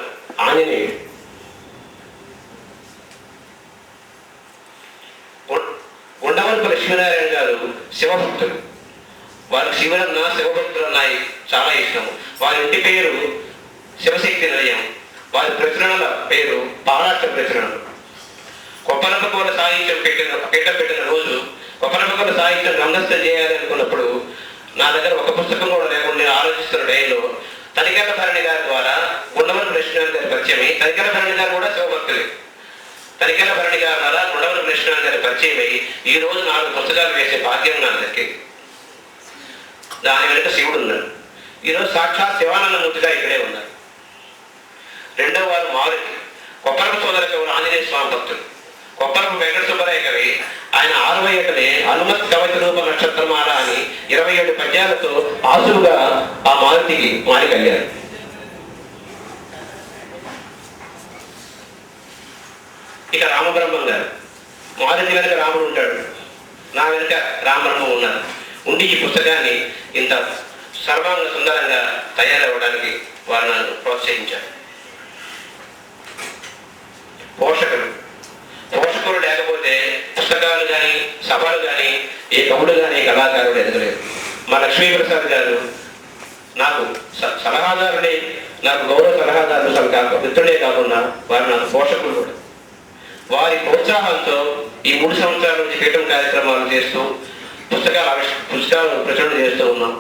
ఆంజనేయుడు. ఉండవల్పు లక్ష్మీనారాయణ గారు శివభక్తులు. వారికి శివులన్న, శివభక్తులు అన్నాయి చాలా ఇష్టం. వారి ఇంటి పేరు శివశక్తి నిలయం. వారి ప్రచురణల పేరు పారాష్ట్ర ప్రచురణలు. కొప్పరపకోల సాహిత్యం పెట్టిన రోజు కొప్పరపకోల సాహిత్యం గ్రంథస్థం చేయాలి అనుకున్నప్పుడు నా దగ్గర ఒక పుస్తకం కూడా లేకుండా నేను ఆలోచిస్తున్న టైంలో తనికెళ్ళ భరణి గారి ద్వారా ఉండవల్పు లక్ష్మీనారాయణ గారి పరిచయమై, తనికెళ్ళ భరణి గారు కూడా శివభక్తులే. తనికెళ్ళ భరణి గారి ద్వారా ఉండవల్పు లక్ష్మీనారాయణ గారి పరిచయమై ఈ రోజు 4 పుస్తకాలు వేసే భాగ్యం నా దగ్గరికి. దాని వెనుక శివుడు ఉన్నాడు. ఈరోజు సాక్షాత్ శివానందమూర్తిగా ఇక్కడే ఉన్నారు. రెండవ వారు మారుతి. కొప్పరపు సోదర కవులు ఆంజనేయ స్వామి భక్తులు. కొప్పరపు వెంకట సుబ్బరాయ కవి ఆయన 6వ ఏటనే హనుమత్ కవచ రూప నక్షత్రమాల అని 27 పద్యాలతో ఆసులుగా ఆ మారుతికి మారి కలిగారు. ఇక రామబ్రహ్మం గారు. మారుతి వెనుక రాముడు ఉంటాడు, నా వెనుక రామబ్రహ్మం ఉన్నారు. ఉండి ఈ పుస్తకాన్ని ఇంత సర్వాంగ సుందరంగా తయారవ్వడానికి వారు నన్ను ప్రోత్సహించారు. పోషకులు లేకపోతే పుస్తకాలు కానీ, సభలు కానీ, ఏ కవుడు కానీ, కళాకారుడు ఎదగలేదు. మా లక్ష్మీప్రసాద్ గారు నాకు సలహాదారుడే, నాకు గౌరవ సలహాదారులు మిత్రుడే కాకుండా వారు నాకు పోషకులు కూడా. వారి ప్రోత్సాహంతో ఈ 3 సంవత్సరాల నుంచి పీఠం కార్యక్రమాలు చేస్తూ పుస్తకాలు ప్రచురణ చేస్తూ ఉన్నాం.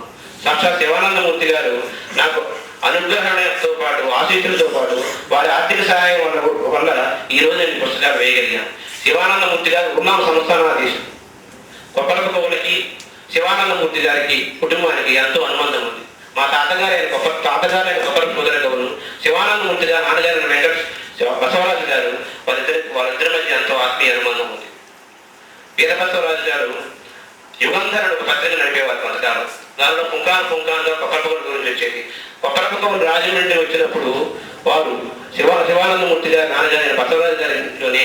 సాక్షాత్ శివానందమూర్తి గారు నాకు అనుగ్రహణతో పాటు, ఆశీస్సులతో పాటు వారి ఆర్థిక సహాయం వల్ల ఈ రోజు నేను పుస్తకాలు వేయగలిగాను. శివానందమూర్తి గారు ఉన్నాం సంస్థానాధీశులు. కొప్పరపు కవులకి, శివానందమూర్తి గారికి, కుటుంబానికి ఎంతో అనుబంధం ఉంది. మా తాతగారైన కొప్పరపు సోదర కవులు, శివానందమూర్తి గారు నాన్నగారైన వెంకట బసవరాజు గారు, వాళ్ళిద్దరి మధ్య ఎంతో ఆత్మీయ అనుబంధం ఉంది. వీరబసవరాజు గారు యుగంధరుడు ఒక పత్రిక నడిపేవారు కొంతకాలం. దానిలో పుంకానుగా కొప్పరపు కవుల గురించి వచ్చేది. కొప్పరపు కవులు రాజమండ్రి వచ్చినప్పుడు వారు శివానందమూర్తి గారు నాన్నగారైన బసవరాజు గారి ఇంట్లోనే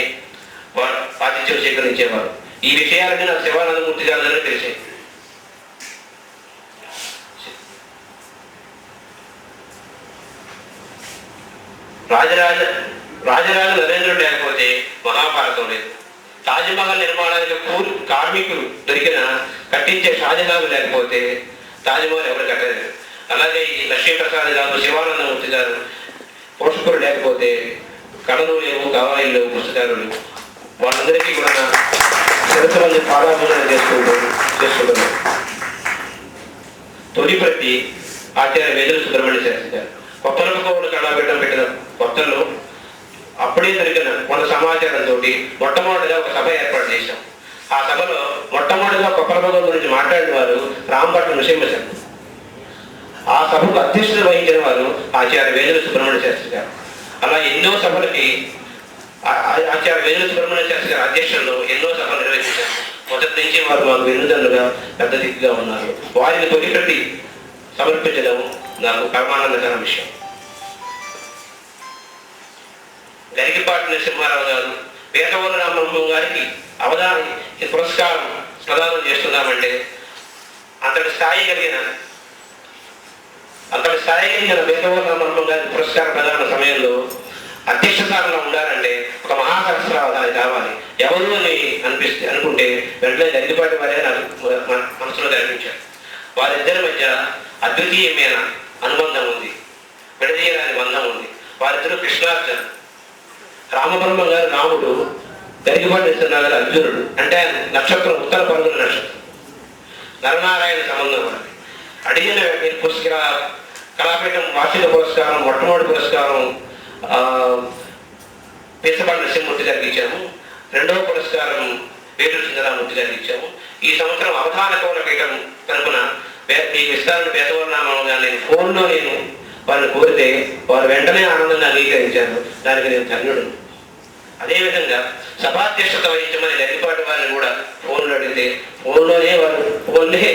వారు ఆతిథ్యం స్వీకరించేవారు. ఈ విషయాలన్నీ నాకు శివానందమూర్తి గారి దగ్గర తెలిసాయి. రాజరాజు నరేంద్రుడు లేకపోతే మహాభారతం లేదు. తాజ్మహల్ నిర్మాణానికి కార్మికులు కట్టించే షాజహాన్ లేకపోతే తాజ్మహల్ ఎవరు కట్టలేదు. అలాగే ఈ లక్ష్మీప్రసాద్ గారు, శివానందమూర్తి గారు పోషకులు లేకపోతే కళలు లేవు, కవాయిలు లేవు, పుస్తకాలు లేవు. వాళ్ళందరికీ కూడా శిరస్సు మంది పాదాభూషణ చేసుకుంటున్నారు. తొలి ప్రతి ఆచార్య వేదుల సుబ్రహ్మణ్య శాస్త్రి గారు. కొప్పరపు కవులు కళాపీఠం పెట్టిన కొత్తలో అప్పుడే దొరికిన మన సమాచారంతో మొట్టమొదటిగా ఒక సభ ఏర్పాటు చేశాం. ఆ సభలో మొట్టమొదటిగా కొప్పరపు కవుల గురించి మాట్లాడిన వారు రాంభట్ల నృసింహశర్మ. ఆ సభకు అధ్యక్షత వహించిన వారు ఆచార్య వేదుల సుబ్రహ్మణ్య శాస్త్రి గారు. అలా ఎన్నో సభలకి ఆచార్య వేదుల సుబ్రహ్మణ్య శాస్త్రి గారి అధ్యక్షతలో ఎన్నో సభలు నిర్వహించారు. మొదటి నుంచి వారు మాకు వెన్నుదన్నుగా పెద్ద దిక్కుగా ఉన్నారు. వారిని తొలిపెట్టి సమర్పించడం నాకు పరమానందకర విషయం. గరికిపాటి నరసింహారావు గారు, వేటవోలు రామబ్రహ్మం గారికి అవధాని పురస్కారం ప్రదానం చేస్తున్నామంటే అంతటి స్థాయి కలిగిన వేటవోలు రామబ్రహ్మం గారి పురస్కార ప్రదాన సమయంలో అధ్యక్ష స్థానంలో ఉండాలంటే ఒక మహాసహస్రావధాని కావాలి. ఎవరు అని అనుకుంటే వెంటనే గరికిపాటి వారే నాకు మనసులో కనిపించారు. వారిద్దరి మధ్య అద్వితీయమైన అనుబంధం ఉంది, విడదీయరాని బంధం ఉంది. వారిద్దరూ కృష్ణార్జున. రామబ్రహ్మం గారు రాముడు, గరికిపాటి నరసింహారావు గారు అర్జునుడు. అంటే నక్షత్రం ఉత్తర పరుగుల నక్షత్రం, నరనారాయణ సంబంధం. వారికి అడిగిన కళాపీఠం వార్షిక పురస్కారం, మొట్టమొదటి పురస్కారం పీసపాటి నరసింహమూర్తి గారికి ఇచ్చాము. రెండవ పురస్కారం వేటూరి సుందరరామూర్తి గారికి ఇచ్చాము. ఈ సంవత్సరం అవధాన కోణ పీఠం తరపున ఈ విస్తారణ పేదవర్ణామంగా నేను ఫోన్లో వాళ్ళని కోరితే వారు వెంటనే ఆనందంగా అంగీకరించారు. దానికి నేను ధన్యుడు. అదేవిధంగా సభాధ్యక్షత వహించమని గరిపాటి వారిని కూడా ఫోన్లో అడిగితే ఫోన్లోనే వారు ఫోన్లే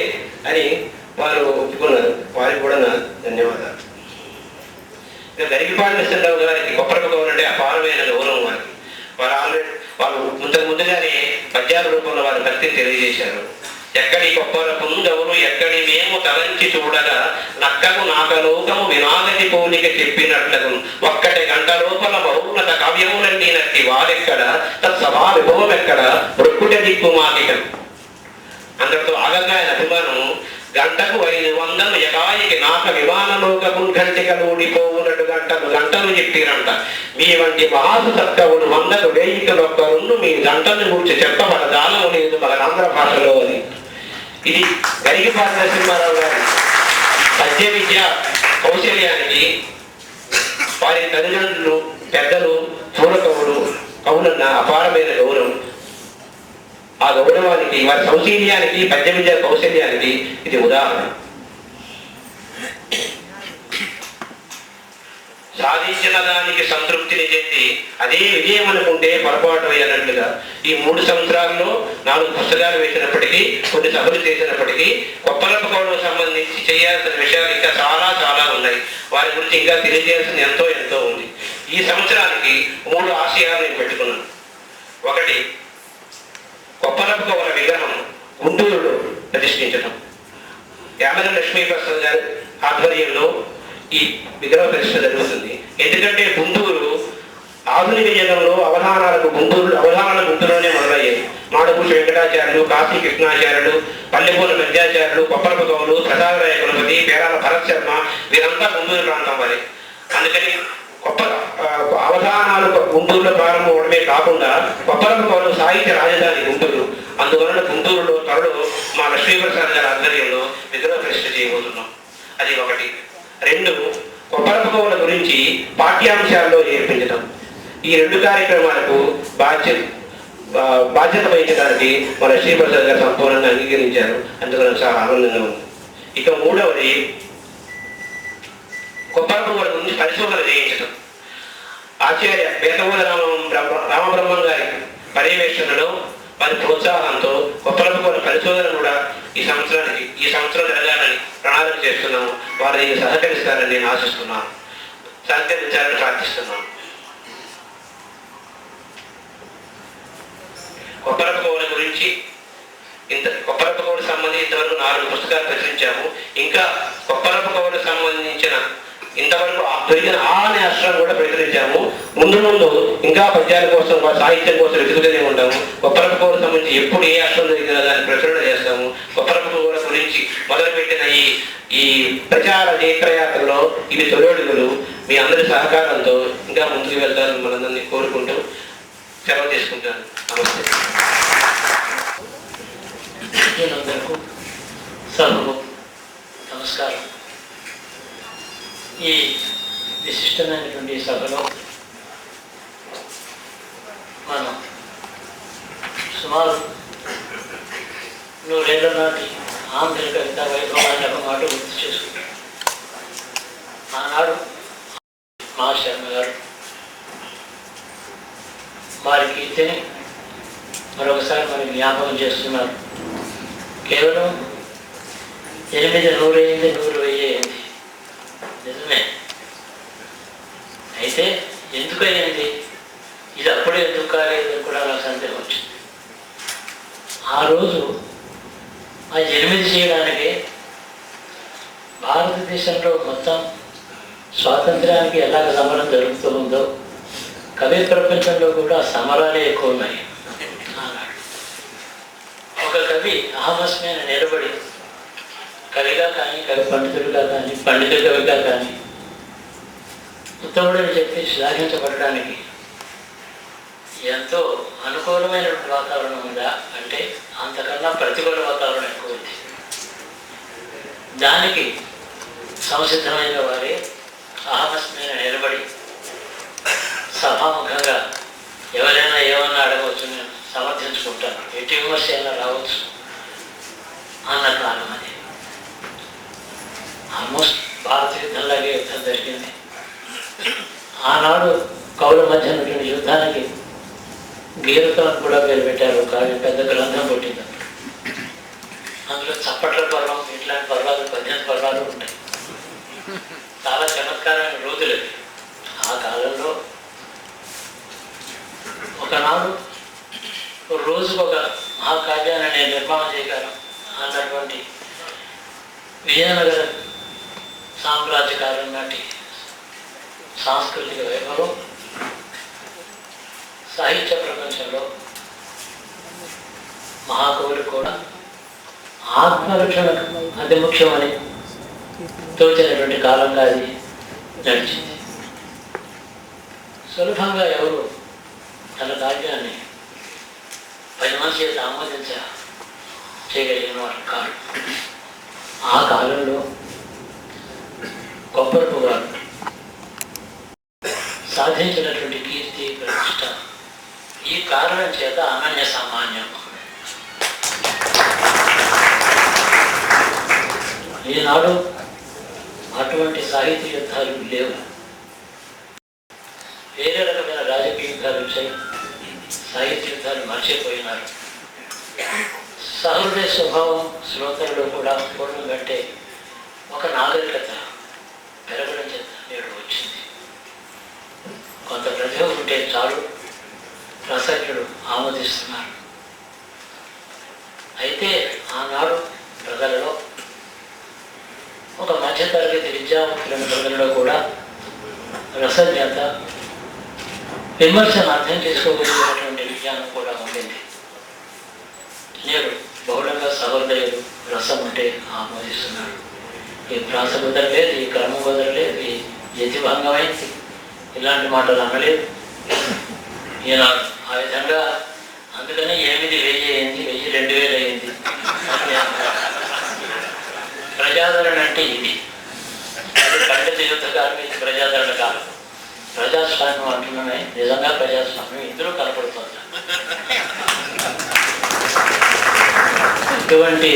అని వారు ఒప్పుకున్నారు. వారికి కూడా నా ధన్యవాదాలు. ఇక గరికపాటి నరసింహరావు గారికి కొప్పరపు గౌరవం అంటే అపారమైన గౌరవం వారికి. వాళ్ళు ముందుగానే పద్యాల రూపంలో వారి భక్తిని తెలియజేశారు. ఎక్కడి కొప్పరపు గౌరు ఎక్కడి మేము తలంచి చూడగా నక్కకు నాకలోకము వినాగతి పోలిక చెప్పినట్లకు ఒక్కటి గంట లోపల బహున్నత కావ్యములన్నీ నట్టి వారెక్కడ తత్సభా విభవం ఎక్కడ బ్రొక్కుట దిక్కు మాకిక. అందరితో ఆగగా అభిమానం గంటకు 500 ఎకాయికి నాక విమానలోకము గంటికలు ఊడిపోవునట్టు గంటలు చెప్పిరంట. మీ వంటి మహాసు సత్కవులు 100కు 1000 మీ గంటను గురించి చెప్పబడ దానము లేదు మన ఆంధ్ర భాషలో అని. ఇది గరికపాటి నరసింహారావు గారి పద్య విద్య కౌశల్యానికి వారి తల్లిదండ్రులు పెద్దలు పూర్వకవులు కవులన్న అపారమైన గౌరవం. ఆ గౌరవానికి వారి సౌశీల్యానికి పద్య విద్య కౌశల్యానికి ఇది ఉదాహరణ. సాధించిన దానికి సంతృప్తిని చెంది అదే విజయం అనుకుంటే పొరపాటు అన్నట్లుగా ఈ 3 సంవత్సరాల్లో 4 పుస్తకాలు వేసినప్పటికీ కొన్ని సభలు చేసినప్పటికీ కొప్పరపు గౌరవం సంబంధించి చేయాల్సిన విషయాలు ఇంకా చాలా చాలా ఉన్నాయి. వారి గురించి ఇంకా తెలియజేయాల్సింది ఎంతో ఎంతో ఉంది. ఈ సంవత్సరానికి 3 ఆశయాలు నేను పెట్టుకున్నాను. ఒకటి, కొప్పరపు గౌరవ విగ్రహం గుంటూరులో ప్రతిష్ఠించడం. యామల లక్ష్మీప్రసాద్ గారి ఆధ్వర్యంలో ఈ విగ్రహ ప్రతిష్ఠ జరుగుతుంది. ఎందుకంటే గుంటూరు ఆధునిక యుగంలో అవధానాలకు గుంటూరులోనే మొదలయ్యాయి. మాడపూడి వెంకటాచార్యులు, కాశీ కృష్ణాచార్యులు, పల్లెపూల మధ్యాచార్యులు, కొప్పరపు గౌలు, ప్రసాదరాయ కులపతి, పేరాల భరత్ శర్మ వీరంతా గుంటూరు ప్రాంతం వారి. అందుకని అవధానాలు గుంటూరులో ప్రారంభం అవడమే కాకుండా కొప్పరపు గౌలు సాహిత్య రాజధాని గుంటూరు. అందువలన గుంటూరులో త్వరలో మా లక్ష్మీప్రసాద్ గారి ఆధ్వర్యంలో విగ్రహ ప్రతిష్ఠ చేయబోతున్నాం. అది ఒకటి. 2, కొప్పరపు గౌల గురించి పాఠ్యాంశాల్లో చేర్పించడం. ఈ 2 కార్యక్రమాలకు బాధ్యత వహించడానికి మన శ్రీప్రసాద్ గారు సంపూర్ణంగా అంగీకరించారు. అందువల్ల చాలా ఆనందంగా ఉంది. ఇక 3వది, కొప్పరపు గౌల గురించి పరిశోధన చేయించడం. ఆచార్య వేదవోద రామబ్రహ్మం గారి పర్యవేక్షణలో వారి ప్రోత్సాహంతో కొప్పరపు గౌల పరిశోధన కూడా ఈ సంవత్సరం జరగాలని ప్రణాళిక చేస్తున్నాము. వారు దీన్ని సహకరిస్తారని నేను ఆశిస్తున్నాను. సహకరించాలని ప్రార్థిస్తున్నాను. కొప్పరపు గౌల గురించి కొప్పరపు గౌడ సంబంధించి ఇంతవరకు 4 పుస్తకాలు ప్రచురించాము. ఇంకా కొప్పరపు గౌడ సంబంధించిన ఇంతవరకు దొరికిన అనే అక్షరం కూడా ప్రచురించాము. ముందు ఇంకా పద్యాల కోసం సాహిత్యం కోసం వెతుకుతూనే ఉంటాము. కొప్పరపు గౌడ సంబంధించి ఎప్పుడు ఏ అక్షరం దొరికినా దాన్ని ప్రచురణ చేస్తాము. కొప్పరపు గౌడ గురించి మొదలుపెట్టిన ఈ ప్రచార జయప్రయాత్రలో ఇవి తొలడుగులు. మీ అందరి సహకారంతో ఇంకా ముందుకు వెళ్తారని మనందరినీ కోరుకుంటూ సెలవు తీసుకుంటాను. నమస్తే. నమస్కారం. ఈ విశిష్టమైనటువంటి సభలో మనం సుమారు 100 ఏళ్ల నాటి ఆంధ్ర కవిత వైభవాన్ని ఒక మాట గుర్తు చేసుకుంటాం. ఆనాడు మా శర్మ గారు వారి కీర్తిని మరొకసారి మనకి జ్ఞాపకం చేస్తున్నారు. కేవలం 8 100 అయింది, 100 వెయ్యింది. నిజమే. అయితే ఎందుకు అయింది, ఇది అప్పుడే ఎందుకు కాలేదని కూడా నాకు సందేహం వచ్చింది. ఆ రోజు ఆ 8 చేయడానికి భారతదేశంలో మొత్తం స్వాతంత్ర్యానికి ఎలాగ సమరం జరుగుతూ ఉందో కవి ప్రపంచంలో కూడా సమరాలే ఎక్కువ ఉన్నాయి. ఒక కవి అహమస్మైన నిలబడి కవిగా కానీ కవి పండితుడిగా కానీ పండిత కవిగా కానీ ఉత్తముడని చెప్పి శ్లాఘించబడడానికి ఎంతో అనుకూలమైన వాతావరణం ఉందా అంటే అంతకన్నా ప్రతికూల వాతావరణం ఎక్కువ ఉంది. దానికి సంసిద్ధమైన వారే అహమస్మైన నిలబడి సభాముఖంగా ఎవరైనా ఏమన్నా అడగవచ్చు, నేను తెలుసుకుంటాను, ఎటు విమర్శ అయినా రావచ్చు అన్న కాలం అది. ఆల్మోస్ట్ భారత యుద్ధంలాగే యుద్ధం జరిగింది. ఆనాడు కవుల మధ్య ఉన్నటువంటి యుద్ధానికి గీరతో కూడా పేరు పెట్టారు. కావ్యం పెద్ద గ్రంథం పుట్టింది. అందులో చప్పట్ల పర్వం ఇట్లాంటి పర్వాలు 18 పర్వాలు ఉంటాయి. చాలా చమత్కారమైన రోజులు. ఆ కాలంలో ఒకనాడు రోజుకు ఒక మహాకావ్యాన్ని నేను నిర్మాణం చేయగలను అన్నటువంటి విజయనగర సామ్రాజ్యకాలం నాటి సాంస్కృతిక వైభవం సాహిత్య ప్రపంచంలో మహాకవులు కూడా ఆత్మరక్షణ అతి ముఖ్యమని తోచినటువంటి కాలంగా అది నడిచింది. సులభంగా ఎవరు తన కావ్యాన్ని 10 మంది చేత చేయగలిగిన వారు కాదు. ఆ కాలంలో కొప్పరపు గారు సాధించినటువంటి కీర్తి ప్రతిష్ట ఈ కారణం చేత అనన్య సామాన్యం. ఈనాడు అటువంటి సాహిత్య యుద్ధాలు లేవు. వేరే రకమైన రాజకీయ యుద్ధాలు వచ్చాయి. సాహిత్య యుద్ధాలు మర్చిపోయినారు. సహృదయ స్వభావం శ్రోతల్లో కూడా పూర్వం కంటే ఒక నాగరికత పెరగడం చేత నేడు వచ్చింది. కొంత ప్రతిభ ఉంటే చాలు రసజ్ఞుడు ఆమోదిస్తున్నారు. అయితే ఆనాడు ప్రజలలో ఒక మధ్యతరగతి విద్యావంతులైన ప్రజలలో కూడా రసజ్ఞత, విమర్శను అర్థం చేసుకోగలిగినటువంటి విజ్ఞానం కూడా ఉండింది. నేడు బహుళంగా సహృదయులు రసం ఉంటే ఆమోదిస్తున్నారు. ఈ ప్రాస కుదరలేదు, ఈ క్రమం కుదరలేదు, ఈ యతిభంగమైంది, ఇలాంటి మాటలు అనలేదు ఈనాడు. ఆ విధంగా అందుకనే 8,000 అయింది, 1,000 2,000 అయింది. ప్రజాదరణ అంటే ఇది. ఖండిత యుద్ధ కాలం, ఇది ప్రజాదరణ కాలం. ప్రజాస్వామ్యం అంటున్నామే, నిజంగా ప్రజాస్వామ్యం ఇందులో కనపడుతుంది. ఇటువంటి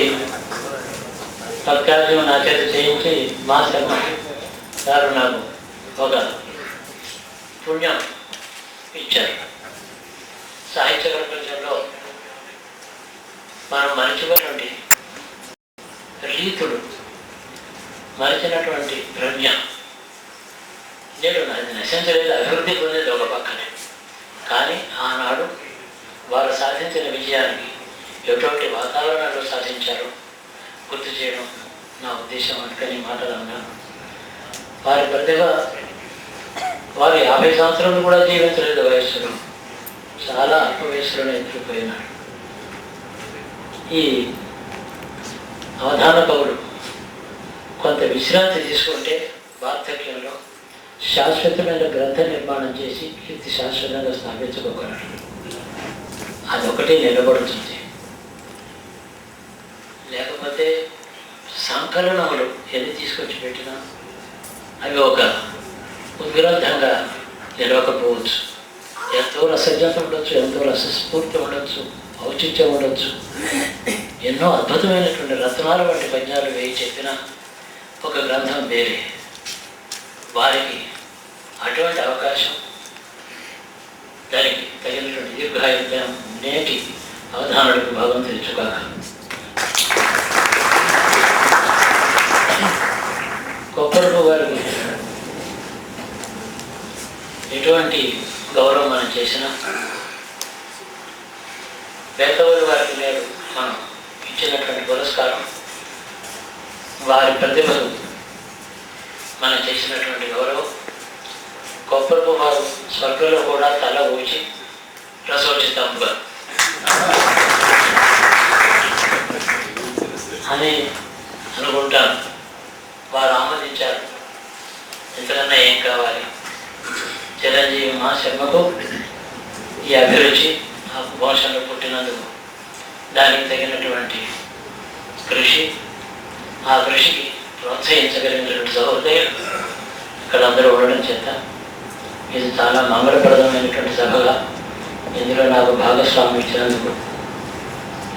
సత్కార్యం నా చేత చేయించి మా శర్మ గారు నాకు ఒక పుణ్యం ఇచ్చారు. సాహిత్య ప్రపంచంలో మనం మరిచిపోయినటువంటి రీతులు, మరిచినటువంటి ప్రజ్ఞ నేడు అది నశించలేదు, అభివృద్ధి పొందేది ఒక పక్కనే. కానీ ఆనాడు వారు సాధించిన విజయానికి ఎటువంటి వాతావరణంలో సాధించారో గుర్తు చేయడం నా ఉద్దేశం. అందుకని మాటలు అన్నాను. వారి ప్రతిభ, వారు 50 సంవత్సరాలు కూడా జీవించలేదు వయస్సులో, చాలా అల్ప వయస్సులోనే ఎత్తుకుపోయినారు. ఈ అవధాన కవులు కొంత విశ్రాంతి తీసుకుంటే వార్ధక్యంలో శాశ్వతమైన గ్రంథ నిర్మాణం చేసి కీర్తి శాశ్వతంగా స్థాపించుకోగలరు. అదొకటి నిలబడుతుంది. లేకపోతే సంకలనములు ఎన్ని తీసుకొచ్చి పెట్టినా అవి ఒక ఉద్గ్రంథంగా నిలవకపోవచ్చు. ఎంతో రసజ్ఞత ఉండొచ్చు, ఎంతో రసస్ఫూర్తి ఉండొచ్చు, ఔచిత్యం ఉండొచ్చు, ఎన్నో అద్భుతమైనటువంటి రత్నాల వంటి పద్యాలు వేయి చెప్పిన ఒక గ్రంథం వేరే. వారికి అటువంటి అవకాశం, దానికి తగినటువంటి దీర్ఘాయుధ్యం నేటి అవధానులకు భాగం తెలుసుకాక. కొప్పరపు గారికి ఎటువంటి గౌరవం మనం చేసినా వేతవులు వారికి నేడు మనం ఇచ్చినటువంటి పురస్కారం, వారి ప్రతిభకు మనం చేసినటువంటి గౌరవం. కొప్పరపు వారు స్వర్గంలో కూడా తల ఊచి ప్రశోచితంగా అని అనుకుంటాను. వారు ఆమోదించారు. ఇంతకన్నా ఏం కావాలి? చిరంజీవి మా శర్మకు ఈ అభిరుచి ఆ వంశంలో పుట్టినందుకు దానికి తగినటువంటి కృషి, ఆ కృషికి ప్రోత్సహించగలిగినటువంటి సహోదయులు ఇక్కడ అందరూ ఉండడం చేత ఇది చాలా మంగళప్రదమైనటువంటి సభగా ఇందులో నాకు భాగస్వామ్యం ఇచ్చినందుకు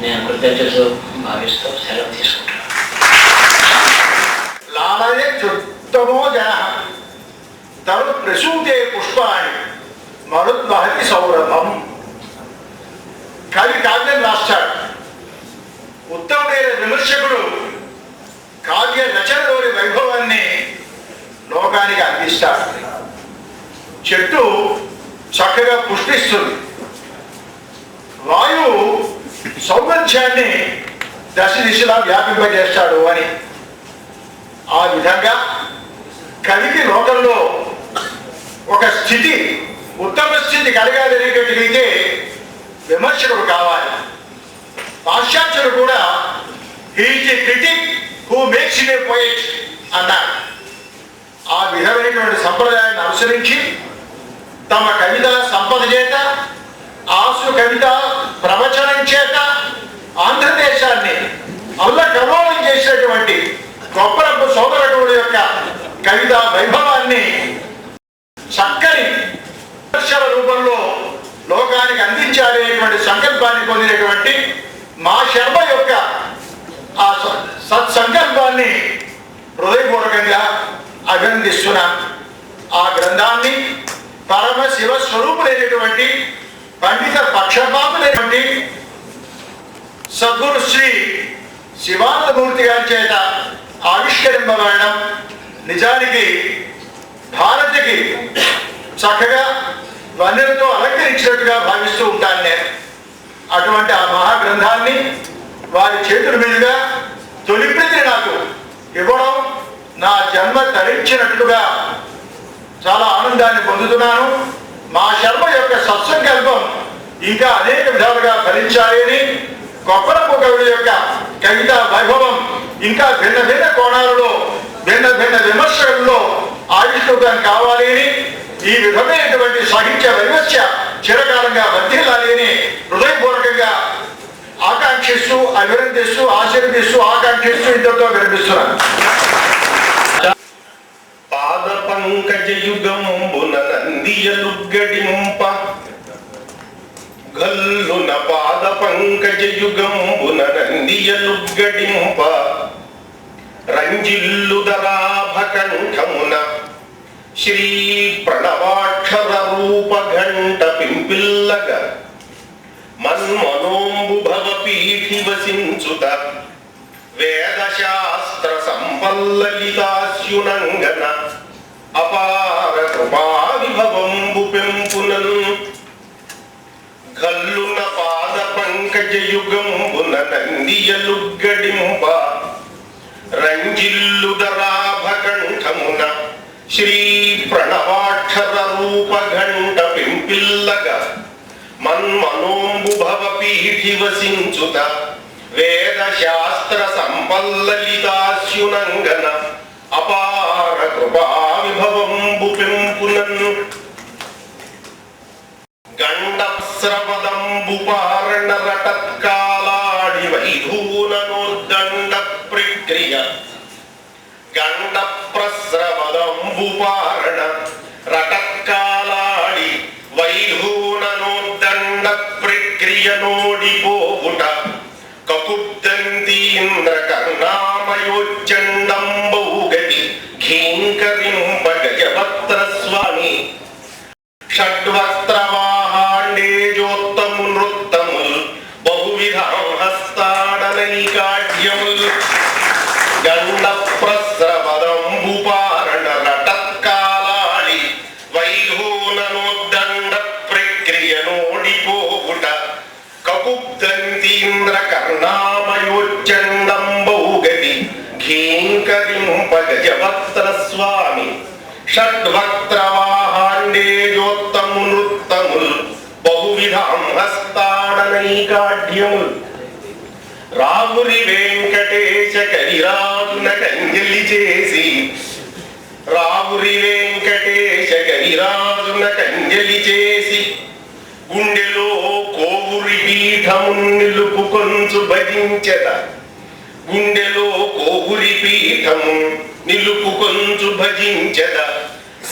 నేను కృతజ్ఞతతో భావిస్తూ సెలవు తీసుకుంటాను. లాలయత్యుత్తమో జన తరు ప్రసూతే పుష్పాణి మరుద్వహతి సౌరభం. కవి కావ్యం రాస్తాడు. ఉత్తముడైన విమర్శకుడు కావ్య రచనలోని వైభవాన్ని లోకానికి అందిస్తాడు. చెట్టు చక్కగా పుష్పిస్తుంది. వాయువు సౌగంధ్యాన్ని దశ దిశలా వ్యాపింపజేస్తాడు అని. ఆ విధంగా కవికి లోకంలో ఒక స్థితి, ఉత్తమ స్థితి కలగాలనేటట్లయితే విమర్శకుడు కావాలి. పాశ్చాత్యులు కూడా he is a critic who makes him a poet అన్నారు. ఆ విధమైనటువంటి సంప్రదాయాన్ని అనుసరించి తమ కవిత సంపద చేత, ఆసు కవిత ప్రవచనం చేత ఆంధ్రదేశాన్ని అల్లకల్లోలం చేసినటువంటి గొప్పరపు సోదరుడు యొక్క కవితా వైభవాన్ని చక్కని విమర్శల రూపంలో లోకానికి అందించాలనేటువంటి సంకల్పాన్ని పొందినటువంటి మా శర్మ యొక్క ఆ సత్సంకల్పాన్ని హృదయపూర్వకంగా అభినందిస్తున్నాం. ఆ గ్రంథాన్ని పరమ శివ స్వరూపులైనటువంటి పండిత పక్షపాతులైనటువంటి సద్గురు శ్రీ శివానందమూర్తి గారి చేత ఆవిష్కరింపబడడం నిజానికి భారతికి చక్కగా వన్నెలతో అలంకరించినట్టుగా భావిస్తూ ఉంటాను నేను. అటువంటి ఆ మహాగ్రంథాన్ని వారి చేతుల మీదుగా తొలి ప్రతి నాకు ఇవ్వడం నా జన్మ తరించినట్లుగా చాలా ఆనందాన్ని పొందుతున్నాను. మా శర్మ యొక్క సత్సంకల్పం ఇంకా అనేక విధాలుగా ఫలించాలని, గొప్పరపు కవుడి యొక్క కవితా వైభవం ఇంకా భిన్న భిన్న కోణాలలో భిన్న భిన్న విమర్శలలో ఆవిష్కృతం కావాలి అని, ఈ విధమైనటువంటి సాహిత్య వైవస్య చిరకాలంగా వర్ధిల్లాలి అని హృదయపూర్వకంగా ఆకాంక్షిస్తూ, అభినందిస్తూ, ఆశీర్వదిస్తూ, ఆకాంక్షిస్తూ ఇంతతో వినిపిస్తున్నాను. పాద పంకజయుగంబున నందియలుగ్గడింప గల్లున పాద పంకజయుగంబున నందియలుగ్గడింప రంజిల్లుదరాభకంఠమున శ్రీ ప్రణవాక్షర రూప ఘంట పింపిల్లగ మన్మనోంబు భవ పీఠి వసించుత వేదశాస్త్ర సంపల్లలితాస్యునంగన అపార కృపా విభవంబు పెంపునన్ గల్లున పాద పంకజయుగంబున నందియలుగ్గడింప రంజిల్లుదరాభకంఠమున శ్రీ ప్రణవాక్షర రూప ఘంట పింపిల్లగ మన్మనోంబు భవ పీఠి వసించుత వేదశాస్త్ర సంపల్లలితాస్యునంగన అపార కృపా విభవంబు పెంపునన్ గండస్రవదంబు పారణ రటత్కాలాడి వైధూననోద్దండ ప్రక్రియ గండ ప్రస్రవదంబు పారణ రటత్కాలాడి వైధూననోద్దండ ప్రక్రియ నోడిపోవుట కకుబ్దంతీంద్ర కర్ణామయోచ్చండంబౌగతి ఘీంకరింప గజవక్త్ర స్వామి షడ్వక్త్రవాహాండేజోత్తము నృత్తముల్ బహువిధం హస్తాడనైకాఢ్యముల్ గండ ప్రస్రవదంబు పారణ రటత్కాలాడి వైధూననోద్దండ ప్రక్రియ నోడిపోవుట కకుబ్దంతీంద్ర కర్ణామయోచ్చండంబౌగతి ఘీంకరింప గజవక్త్ర స్వామి షడ్వక్త్రవాహాండేజోత్తము నృత్తముల్ బహువిధం హస్తాడనైకాఢ్యముల్ రాముని వెంకటేశ కరిరాజున కంజలి చేసి రాముని వెంకటేశ కరిరాజున కంజలి చేసి గుండెలో కోవురి పీఠమున్ నిలుపుకొంచు భజించెద గుండెలో కోవురి పీఠమున్ నిలుపుకొంచు భజించెద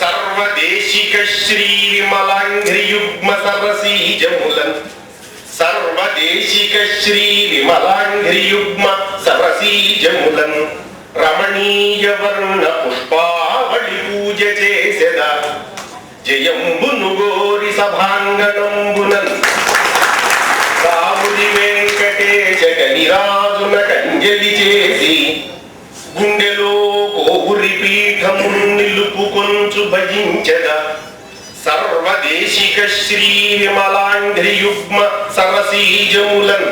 సర్వదేశిక శ్రీ విమలాంఘ్రి యుగ్మ సరసీజములన్ సర్వదేశిక శ్రీ విమలాంఘ్రియుగ్మ సరసీజములన్ రమణీయ వర్ణ పుష్పావళి పూజ చేసెద జయంబును గోరి సభాంగణంబునన్ రాముడి వెంకటేశ కనిరాజున కంజలి చేసి గుండెలో కోవురి పీఠము నిలుపుకొంచు భజించద సర్వదేశిక శ్రీ విమలాంఘ్రియుగ్మ సరసీజములన్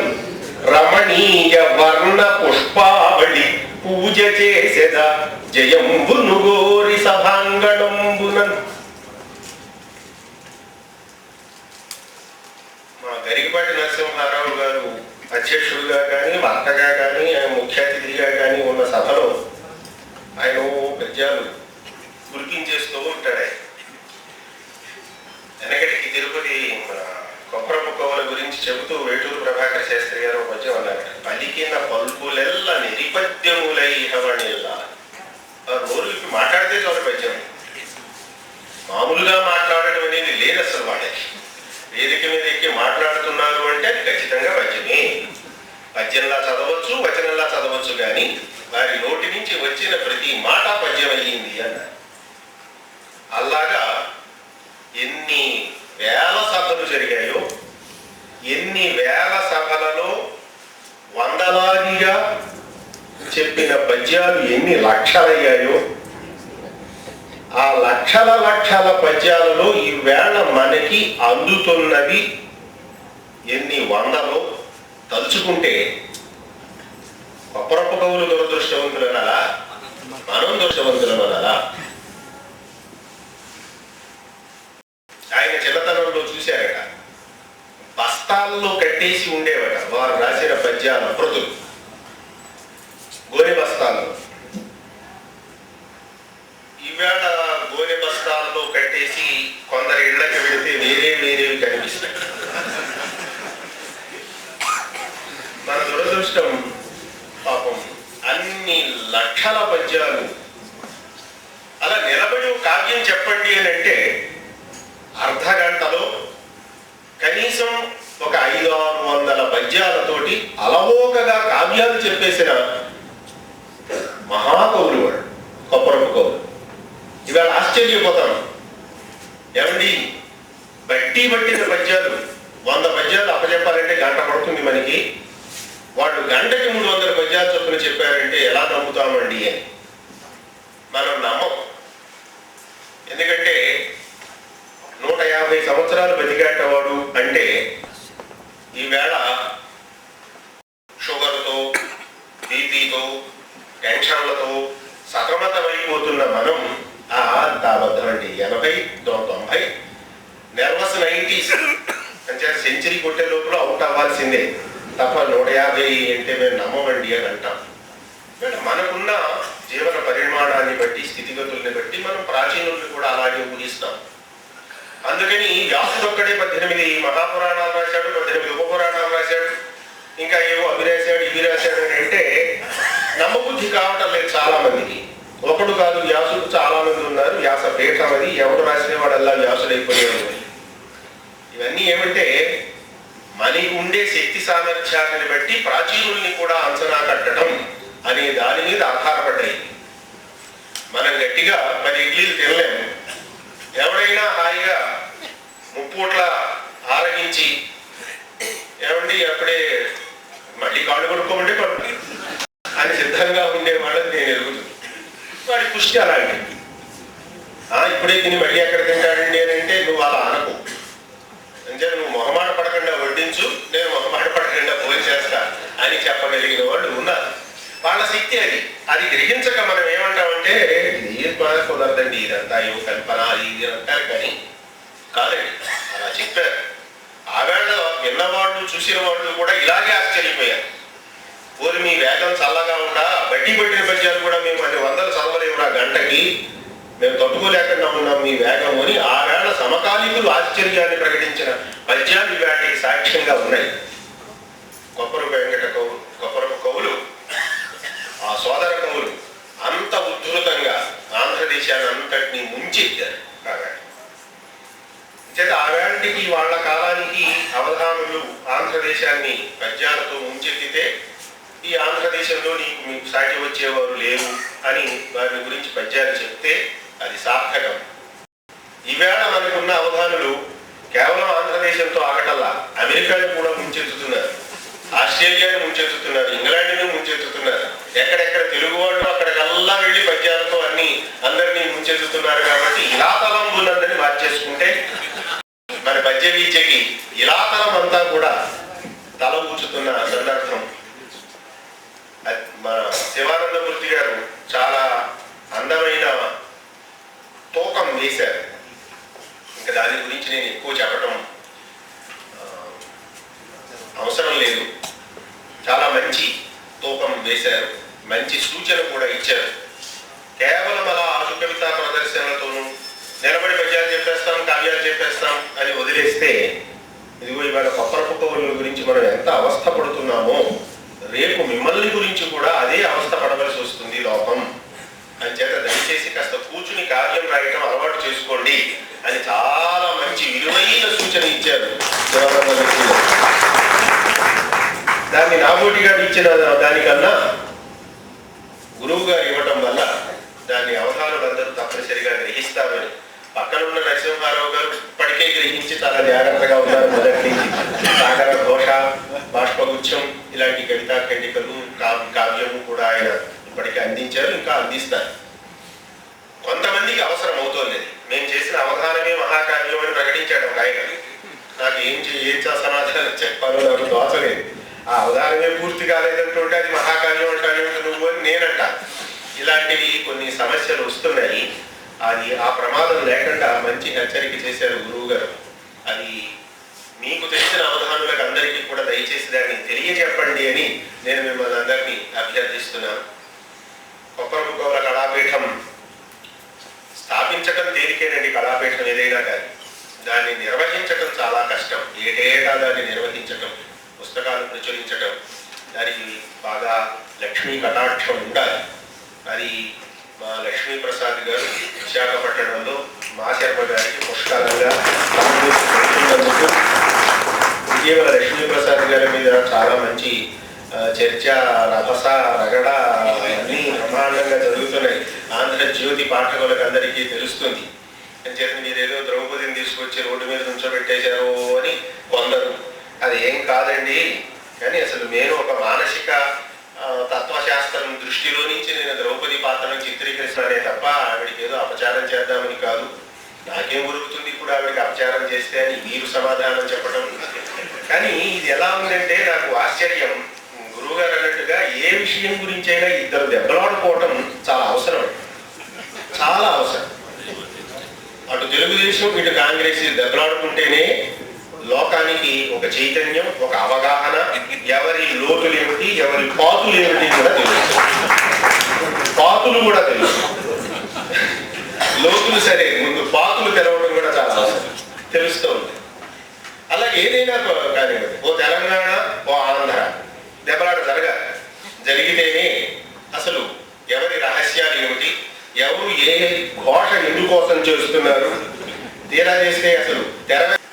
రమణీయ వర్ణ పుష్పావళి పూజ చేసెద జయంబును గోరి సభాంగణంబునన్. మా గరికపాటి నరసింహారావు గారు అధ్యక్షుడిగా కానీ వక్తగా కానీ ఆయన ముఖ్య అతిథిగా కానీ ఉన్న సభలో ఆయన పద్యాలు గుర్తించేస్తూ ఉంటాడు. ఆయన వెనకటికి తిరుపతి కొప్పరపు కోవల గురించి చెబుతూ వేటూరు ప్రభాకర్ శాస్త్రి గారు ఒక పద్యం అన్నారు. పలికిన పలుకులెల్ల నిరిపద్యములై హవణిల్లా. నోరుకి మాట్లాడితే చాలు పద్యం, మామూలుగా మాట్లాడటం అనేది లేదు అసలు. వాళ్ళకి వేదిక మీద ఎక్కి మాట్లాడుతున్నారు అంటే అది ఖచ్చితంగా పద్యమే. పద్యంలా చదవచ్చు, వచనంలా చదవచ్చు, కానీ వారి నోటి నుంచి వచ్చిన ప్రతి మాట పద్యం అయ్యింది అన్నారు. అలాగా ఎన్ని వేల సభలు జరిగాయో, ఎన్ని వేల సభలలో వందలాదిగా చెప్పిన పద్యాలు ఎన్ని లక్షలయ్యాయో, ఆ లక్షల లక్షల పద్యాలలో ఈవేళ మనకి అందుతున్నవి ఎన్ని వందలో తలుచుకుంటే కొప్పరపు కవులు దురదృష్టవంతులనలా, మనం దురదృష్టవంతులనలా. ఆయన చిన్నతనంలో చూశారట, బస్తాల్లో కట్టేసి ఉండేవట వారు రాసిన పద్యాల ప్రతులు, గోనె బస్తాల్లో. ఈవేళ గోనె బస్తాల్లో కట్టేసి కొందరి ఇళ్లకి వెళితే వేరే వేరేవి కనిపిస్తాయి. మన దురదృష్టం పాపం అన్ని లక్షల పద్యాలు అలా నిలబడి కావ్యం చెప్పండి అని అంటే అర్ధ గంటలో కనీసం ఒక 500-600 పద్యాలతోటి అలవోకగా కావ్యాలు చెప్పేసిన మహాకవులు వాడు కొప్పరపు కవులు. ఇవాళ ఆశ్చర్యపోతాం, ఏమండి బట్టి పట్టిన పద్యాలు 100 పద్యాలు అప్పచెప్పాలంటే గంట పడుతుంది మనకి, వాళ్ళు గంటకి 300 పద్యాలు చొప్పున చెప్పారంటే ఎలా నమ్ముతామండి అని. మనం నమ్మం. ఎందుకంటే 150 సంవత్సరాలు బతికేటవాడు అంటే ఈవేళ షుగర్తో, బీపీతో, టెన్షన్లతో సతమతమైపోతున్న మనం అంత అబద్ధం అండి. 80-90 నెర్వస్ 90s అంటే సెంచరీ కొట్టే లోపల అవుట్ అవ్వాల్సిందే తప్ప 150 అంటే మేము నమ్మమండి అని అంటాం. మనకున్న జీవన పరిమాణాన్ని బట్టి, స్థితిగతుల్ని బట్టి మనం ప్రాచీనుల్ని కూడా అలాగే ఊహిస్తాం. అందుకని వ్యాసుడు ఒక్కడే 18 మహాపురాణాలు రాశాడు, 18 ఉపపురాణాలు రాశాడు, ఇంకా ఏవో అవి రాశాడు ఇవి రాశాడు అని అంటే నమ్మబుద్ధి కావటం లేదు చాలా మందికి. ఒకడు కాదు, వ్యాసుడు చాలా మంది ఉన్నారు. వ్యాస పీఠం అది, ఎవడు రాసిన వాడల్లా వ్యాసుడైపోయాడు. ఇవన్నీ ఏమంటే మనకి ఉండే శక్తి సామర్థ్యాన్ని బట్టి ప్రాచీనుల్ని కూడా అంచనా కట్టడం అనే దాని మీద ఆధారపడ్డాయి. మనం గట్టిగా 10 ఇడ్లీలు తినలేము. ఎవడైనా హాయిగా 3 పూట్ల ఆరగించి ఏమండి అప్పుడే మళ్ళీ కాళ్ళు కొనుక్కోమంటే పడుతుంది అని సిద్ధంగా ఉండే వాళ్ళని నేను ఎరుగుతుంది. వాడి పుష్టి అలాంటి. ఇప్పుడే తిని మళ్ళీ ఎక్కడ తింటాడండి అని అంటే నువ్వు అలా అనకు. అంటే నువ్వు మొహమాట పడకుండా వడ్డించు, నేను మొహమాట పడకుండా భోజనం చేస్తా అని చెప్పగలిగిన వాళ్ళు ఉన్నారు. వాళ్ళ శక్తి అది. అది గ్రహించక మనం ఏమంటామంటే ఇది బాగా కుదరదండి, ఇదంతా ఏమో కల్పన ఇది అంటారు. కానీ కాదండి, అలా చెప్పారు. ఆవేళ విన్నవాళ్ళు చూసిన వాళ్ళు కూడా ఇలాగే ఆశ్చర్యపోయారు. ఊరి మీ వేగం చల్లగా ఉండా బట్టి పట్టిన పద్యాలు కూడా మేము 100 చదవలేము ఆ గంటకి, మేము తట్టుకోలేకుండా ఉన్నాం మీ వేగం అని ఆవేళ సమకాలీకులు ఆశ్చర్యాన్ని ప్రకటించిన పద్యాలు వాటికి సాక్ష్యంగా ఉన్నాయి. కొప్పరపు కవులు ఆ సోదర కవులు అంత ఉద్ధృతంగా ఆంధ్రదేశాన్ని అంతటినీ ముంచెత్తారు. ఆవేళ నాటికి వాళ్ళ కాలానికి అవధానులు ఆంధ్రదేశాన్ని పద్యాలతో ముంచెత్తితే ఈ ఆంధ్రదేశంలో మీకు సాటి వచ్చేవారు లేరు అని వారి గురించి పద్యాలు చెప్తే అది సార్థకం. ఈవేళ మనకున్న అవధానులు కేవలం ఆంధ్రదేశంతో ఆగటల్లా అమెరికాను కూడా ముంచెత్తుతున్నారు, ఆస్ట్రేలియాను ముంచెత్తుతున్నారు, ఇంగ్లాండ్ను ముంచెత్తుతున్నారు. ఎక్కడెక్కడ తెలుగు వాళ్ళు అక్కడికల్లా వెళ్ళి పద్యాలతో అందరినీ ముంచెత్తుతున్నారు. కాబట్టి ఇలాతలంబులందరినీ మార్చేసుకుంటే మన పద్య విద్యకి ఇలాతలం అంతా కూడా తల ఊచుతున్న సందర్భం. మన శివానందమూర్తి గారు చాలా అందమైన తూకం వేశారు. ఇంకా దాని గురించి నేను ఎక్కువ చెప్పటం అవసరం లేదు. చాలా మంచి తూకం వేశారు, మంచి సూచన కూడా ఇచ్చారు. కేవలం అలా ఆశు కవితా ప్రదర్శనలతోనూ నిలబడి పద్యాలు చెప్పేస్తాం, కావ్యాలు చెప్పేస్తాం అని వదిలేస్తే ఇదిగో ఇవాళ కొప్పరపు కవుల గురించి మనం ఎంత అవస్థ పడుతున్నామో రేపు మిమ్మల్ని గురించి కూడా అదే అవస్థ పడవలసి వస్తుంది లోకం. అని చేత దయచేసి కాస్త కూర్చుని కావ్యం రాయటం అలవాటు చేసుకోండి అని చాలా మంచి విలువైన సూచన ఇచ్చారు. దాన్ని నాబోటిగా ఇచ్చిన దానికన్నా గురువు గారు ఇవ్వటం వల్ల దాన్ని అవధానులందరూ తప్పనిసరిగా గ్రహిస్తారని. పక్కనున్న నరసింహారావు గారు ఇప్పటికే గ్రహించి చాలా జాగ్రత్తగా ఉన్నారు. మొదటి నుంచి సాగర ఘోష, బాష్పగుచ్చం ఇలాంటి కవితా ఖండికలు కావ్యము కూడా ఆయన ఇప్పటికే అందించారు, ఇంకా అందిస్తారు. కొంతమందికి అవసరం అవుతోంది. మేము చేసిన అవధానమే మహాకావ్యం అని ప్రకటించాడు ఒక ఆయన. నాకు ఏం సమాధానం చెప్పాలో నాకు దోచలేదు. ఆ అవధానమే పూర్తి కాలేదంటుంటే అది మహాకావ్యం అంటాను నువ్వు అని నేనంట. ఇలాంటివి కొన్ని సమస్యలు వస్తున్నాయి. అది ఆ ప్రమాదం లేకుండా మంచి హెచ్చరిక చేశారు గురువు గారు. అది మీకు తెలిసిన అవధానులకు అందరికీ కూడా దయచేసి దాన్ని తెలియజెప్పండి అని నేను మిమ్మల్ని అందరినీ అభ్యర్థిస్తున్నాను. కొప్పరపు కవుల కళాపీఠం స్థాపించటం తేలికేనండి. కళాపీఠం ఏదైనా కానీ దాన్ని నిర్వహించటం చాలా కష్టం. ఏటేటా దాన్ని నిర్వహించటం, పుస్తకాలు ప్రచురించటం, దానికి బాగా లక్ష్మీ కటాక్షం ఉండాలి. అది మా లక్ష్మీప్రసాద్ గారు విశాఖపట్నంలో మా శర్మ గారికి పుష్కలంగా ఇటీవల లక్ష్మీప్రసాద్ గారి మీద చాలా మంచి చర్చ, రభస, రగడ అన్నీ బ్రహ్మాండంగా జరుగుతున్నాయి. ఆంధ్రజ్యోతి పాఠకులకు అందరికీ తెలుస్తుంది. అని చెప్పి మీరేదో ద్రౌపదిని తీసుకొచ్చి రోడ్డు మీద నుంచోబెట్టేశారు అని కొందరు. అది ఏం కాదండి. కానీ అసలు నేను ఒక మానసిక తత్వశాస్త్రం దృష్టిలో నుంచి నేను ద్రౌపది పాత్రను చిత్రీకరిస్తున్నానే తప్ప ఆవిడికి ఏదో అపచారం చేద్దామని కాదు. నాకేం ఉరుగుతుంది ఇప్పుడు ఆవిడికి అపచారం చేస్తే అని మీరు సమాధానం చెప్పడం. కానీ ఇది ఎలా ఉందంటే నాకు ఆశ్చర్యం. గురువుగారు అన్నట్టుగా ఏ విషయం గురించి అయినా ఇద్దరు దెబ్బలాడుకోవటం చాలా అవసరం, చాలా అవసరం. అటు తెలుగుదేశం ఇటు కాంగ్రెస్ దెబ్బలాడుకుంటేనే లోకానికి ఒక చైతన్యం, ఒక అవగాహన, ఎవరి లోతులు ఏమిటి, ఎవరి పాతులు ఏమిటి కూడా తెలుసు. పాతులు కూడా తెలుసు. లోతులు సరే, ముందు పాతులు తెలవడం కూడా చాలా అవసరం, తెలుస్తూ ఉంది. అలాగే ఏదైనా కానివ్వండి, ఓ తెలంగాణ ఓ ఆంధ్ర దెబ్బలాట జరిగితేనే అసలు ఎవరి రహస్యాలు ఏమిటి, ఎవరు ఏ ఘోష ఎందుకోసం చేస్తున్నారు, తీరా చేస్తే అసలు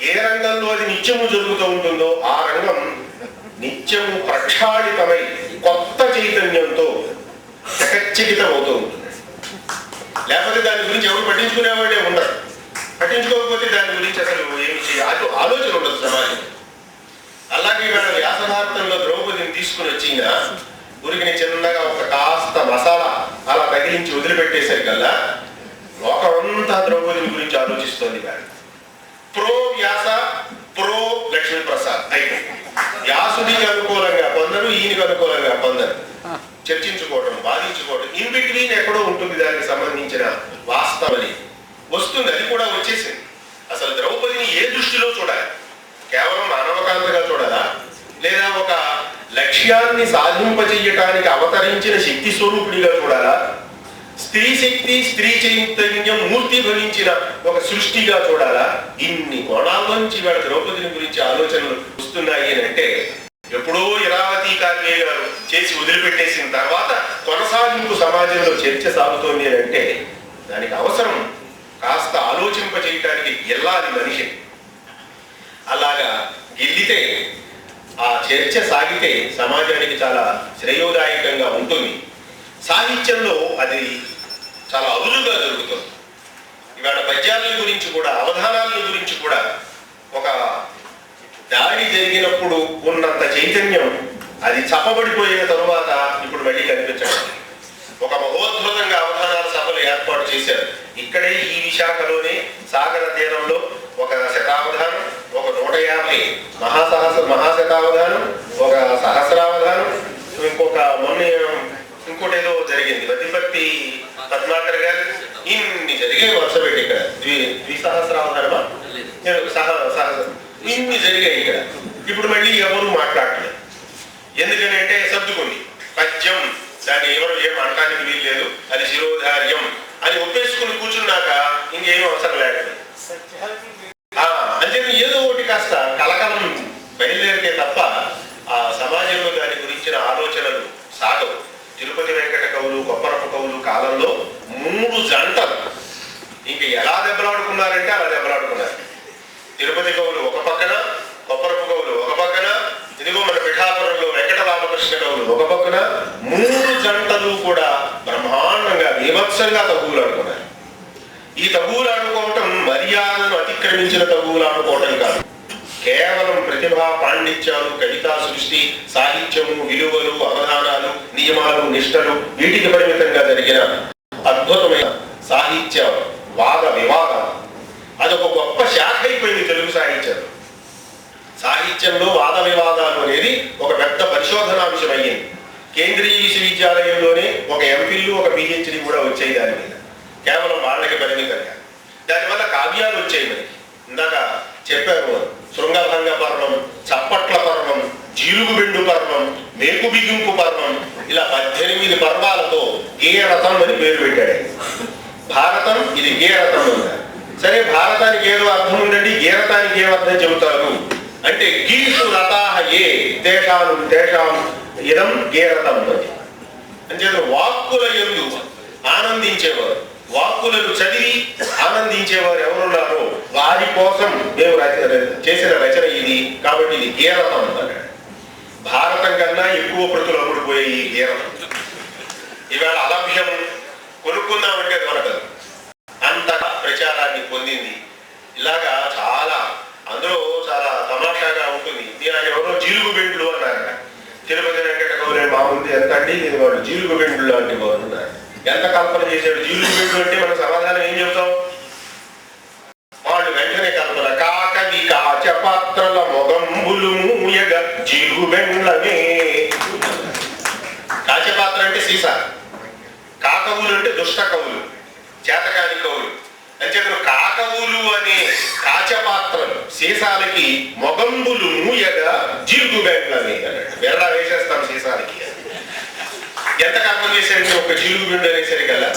ఏ రంగంలో అది నిత్యము జరుగుతూ ఉంటుందో ఆ రంగం నిత్యము ప్రక్షాళితమై కొత్త చైతన్యంతో చకచకితం అవుతూ ఉంటుంది. లేకపోతే దాని గురించి ఎవరు పట్టించుకునేవాడే ఉండరు. పట్టించుకోకపోతే దాని గురించి అసలు ఏమి ఆలోచన ఉండదు సమాజం. అలాగే మన వ్యాసభారతంలో ద్రౌపదిని తీసుకుని వచ్చిన ఉరికిని చిన్నగా ఒక కాస్త మసాలా అలా తగిలించి వదిలిపెట్టేసరికల్లా లోకమంతా ద్రౌపదిని గురించి ఆలోచిస్తోంది. కానీ ప్రో వ్యాస ప్రో లక్ష్మీప్రసాద్ అయిపోయింది. వ్యాసుడికి అనుకూలంగా కొందరు, ఈయనకి అనుకూలంగా కొందరు చర్చించుకోవడం, బాధించుకోవడం. ఇన్ బిట్వీన్ ఎక్కడో ఉంటుంది దానికి సంబంధించిన వాస్తవని వస్తుంది. అది కూడా వచ్చేసింది. అసలు ద్రౌపదిని ఏ దృష్టిలో చూడాలి? కేవలం మానవకాంతగా చూడాలా, లేదా ఒక లక్ష్యాన్ని సాధింపజేయటానికి అవతరించిన శక్తి స్వరూపుడిగా చూడాలా, స్త్రీ శక్తి, స్త్రీ చైతన్యం మూర్తి భవించిన ఒక సృష్టిగా చూడాలా? ఇన్ని కోణాల్లోంచి వాళ్ళ ద్రౌపదిని గురించి ఆలోచనలు వస్తున్నాయి అని అంటే ఎప్పుడో ఇరావతి కావ్య గారు చేసి వదిలిపెట్టేసిన తర్వాత కొనసాగింపు సమాజంలో చర్చ సాగుతోంది అని అంటే దానికి అవసరం కాస్త ఆలోచింపజేయటానికి వెళ్ళాలి మనిషి. అలాగా గెలితే ఆ చర్చ సాగితే సమాజానికి చాలా శ్రేయోదాయకంగా ఉంటుంది. సాహిత్యంలో అది చాలా అరుదుగా జరుగుతుంది. ఇవాళ పద్యాల గురించి కూడా, అవధానాల గురించి కూడా ఒక దాడి జరిగినప్పుడు ఉన్నంత చైతన్యం అది చప్పబడిపోయిన తరువాత ఇప్పుడు మళ్ళీ కనిపించడం. ఒక మహోద్భుతంగా అవధానాల సభలు ఏర్పాటు చేశారు. ఇక్కడే ఈ విశాఖలోనే సాగర తీరంలో ఒక శతావధానం, ఒక 150 మహాశతావధానం, ఒక సహస్రావధానం, ఇంకోటి ఏదో జరిగింది మధ్యపర్తి పద్మాకర్ గారు. ఇన్ని జరిగాయి వరుస పెట్టి ఇక్కడ ద్విసహస్రావధానమా ఇన్ని జరిగాయి ఇక్కడ. ఇప్పుడు మళ్ళీ ఎవరు మాట్లాడలేదు. ఎందుకని అంటే సర్దుకుంది పద్యం, దాన్ని ఎవరు ఏం అనడానికి వీల్లేదు, అది శిరోధార్యం అని ఒప్పేసుకుని కూర్చున్నాక ఇంకేం అవసరం లేదు. అంటే ఏదో ఒకటి కాస్త కలకలం బయలుదేరితే తప్ప ఆ సమాజంలో దాని గురించిన ఆలోచనలు సాగవు. తిరుపతి వెంకట కవులు, కొప్పరపు కవులు కాలంలో 3 జంటలు ఇంక ఎలా దెబ్బలాడుకున్నారంటే అలా దెబ్బలాడుకున్నారు. తిరుపతి కవులు ఒక పక్కన, కొప్పరపు కవులు ఒక పక్కన, ఇదిగో మన పిఠాపురంలో వెంకట రామకృష్ణ కవులు ఒక పక్కన, 3 జంటలు కూడా బ్రహ్మాండంగా బీభత్సంగా తగువులాడుకున్నారు. ఈ తగువులాడుకోవటం మర్యాదను అతిక్రమించిన తగువులాడుకోవటం కాదు, కేవలం ప్రతిభా పాండిత్యాలు, కవితా సృష్టి, సాహిత్యము, విలువలు, అవధానాలు, నియమాలు, నిష్టలు వీటికి పరిమితంగా జరిగిన అద్భుతమైన సాహిత్య వాద వివాదం. అదొక గొప్ప శాఖ అయిపోయింది తెలుగు సాహిత్యంలో. సాహిత్యంలో వాద వివాదాలు అనేది ఒక పెద్ద పరిశోధనాంశం అయ్యింది. కేంద్రీయ విశ్వవిద్యాలయంలోనే ఒక ఎంఫిల్, ఒక పిహెచ్డి కూడా వచ్చాయి దాని మీద, కేవలం వాళ్ళకి పరిమితంగా. దానివల్ల కావ్యాలు వచ్చాయి. మనకి ఇందాక చెప్పారు, శృంగభంగ పర్వం, చప్పట్ల పర్వం, జీలుగుబెండు పర్వం, మేకు బిగింపు పర్వం, ఇలా 18 పర్వాలతో గేయరథం అని పేరు పెట్టాడు. భారతం ఇది గేయరథం అన్నారు. సరే, భారతానికి ఏదో అర్థం ఉండండి, గేరతానికి ఏమర్థం చెబుతారు అంటే గీషు రథాహ ఏ తేషాం తేషాం ఇదం గేరతం అని. అంటే వాక్కుల యందు ఆనందించేవారు, వాక్కులను చదివి ఆనందించేవారు ఎవరున్నారో వారి కోసం మేము చేసిన రచన ఇది, కాబట్టి ఇది గేరతం అన్నాడు. భారతం కన్నా ఎక్కువ ప్రతులు అమ్ముడుపోయే ఈ గేరతం ఇవాళ అలభ్యం, కొనుక్కుందామంటే దొరకదు, అంత ప్రచారాన్ని పొందింది. ఇలాగా చాలా, అందులో చాలా తమాషాగా ఉంటుంది. ఆయన ఎవరో జీలుగుబెండ్లు అన్నారు. తిరుపతి వెంకట కవులే బాగుంది ఎంత అండి, ఇది వాడు జీలుగుబెండ్లు లాంటి వారు ఉన్నారు. ఎంత కల్పన చేశాడు. జీలుగుబెండ్లు అంటే మన సమాధానం ఏం చెప్తాం? వాళ్ళు వెంటనే కల్పన, కాకవి కాచ పాత్రల మొగంబులు మూయగ జీలుగుబెండ్లమే. కాచపాత్ర అంటే సీసా, కాకవులు అంటే దుష్ట కవులు, చేతకాని కవులు. అంచేతను కాకవులు అనే కాచపాత్రలు, సీసాలకి మొగంబులు మూయగా జీలుగుబెండ్లని అన్నాడు. వెర్ర వేసేస్తాం సీసాలకి. ఎంత కల్పన చేసేది ఒక జీలుగుబెండు అనేసరి కదా.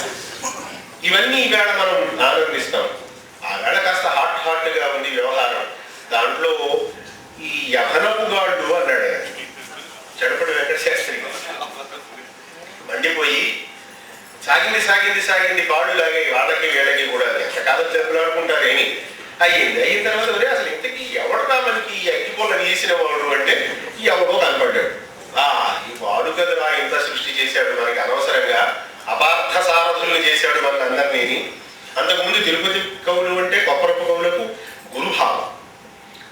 ఇవన్నీ ఈవేళ మనం ఆనందిస్తాం. ఆ వేళ కాస్త హాట్గా ఉంది వ్యవహారం. దాంట్లో ఈ యవనపు గాళ్ళు అన్నాడు చెడపడి వెంకట శాస్త్రి. మండిపోయి సాగింది బాడు లాగే వాళ్ళకి వీళ్ళకి కూడా ఎంతకాలం జరుపులాడుకుంటారు. అయిన తర్వాత అసలు ఇంతకీ ఎవడరా మనకి ఈ అగ్గిపొల్ల వేసిన వాడు అంటే ఎవడో కనపడ్డాడు. ఈ వాడు కదరా ఇంత సృష్టి చేశాడు, మనకి అనవసరంగా అపార్థ సారథుల్ని చేశాడు మనకు అందరినీ. అంతకుముందు తిరుపతి కవులు అంటే కొప్పరపు కవులకు గురుభావం,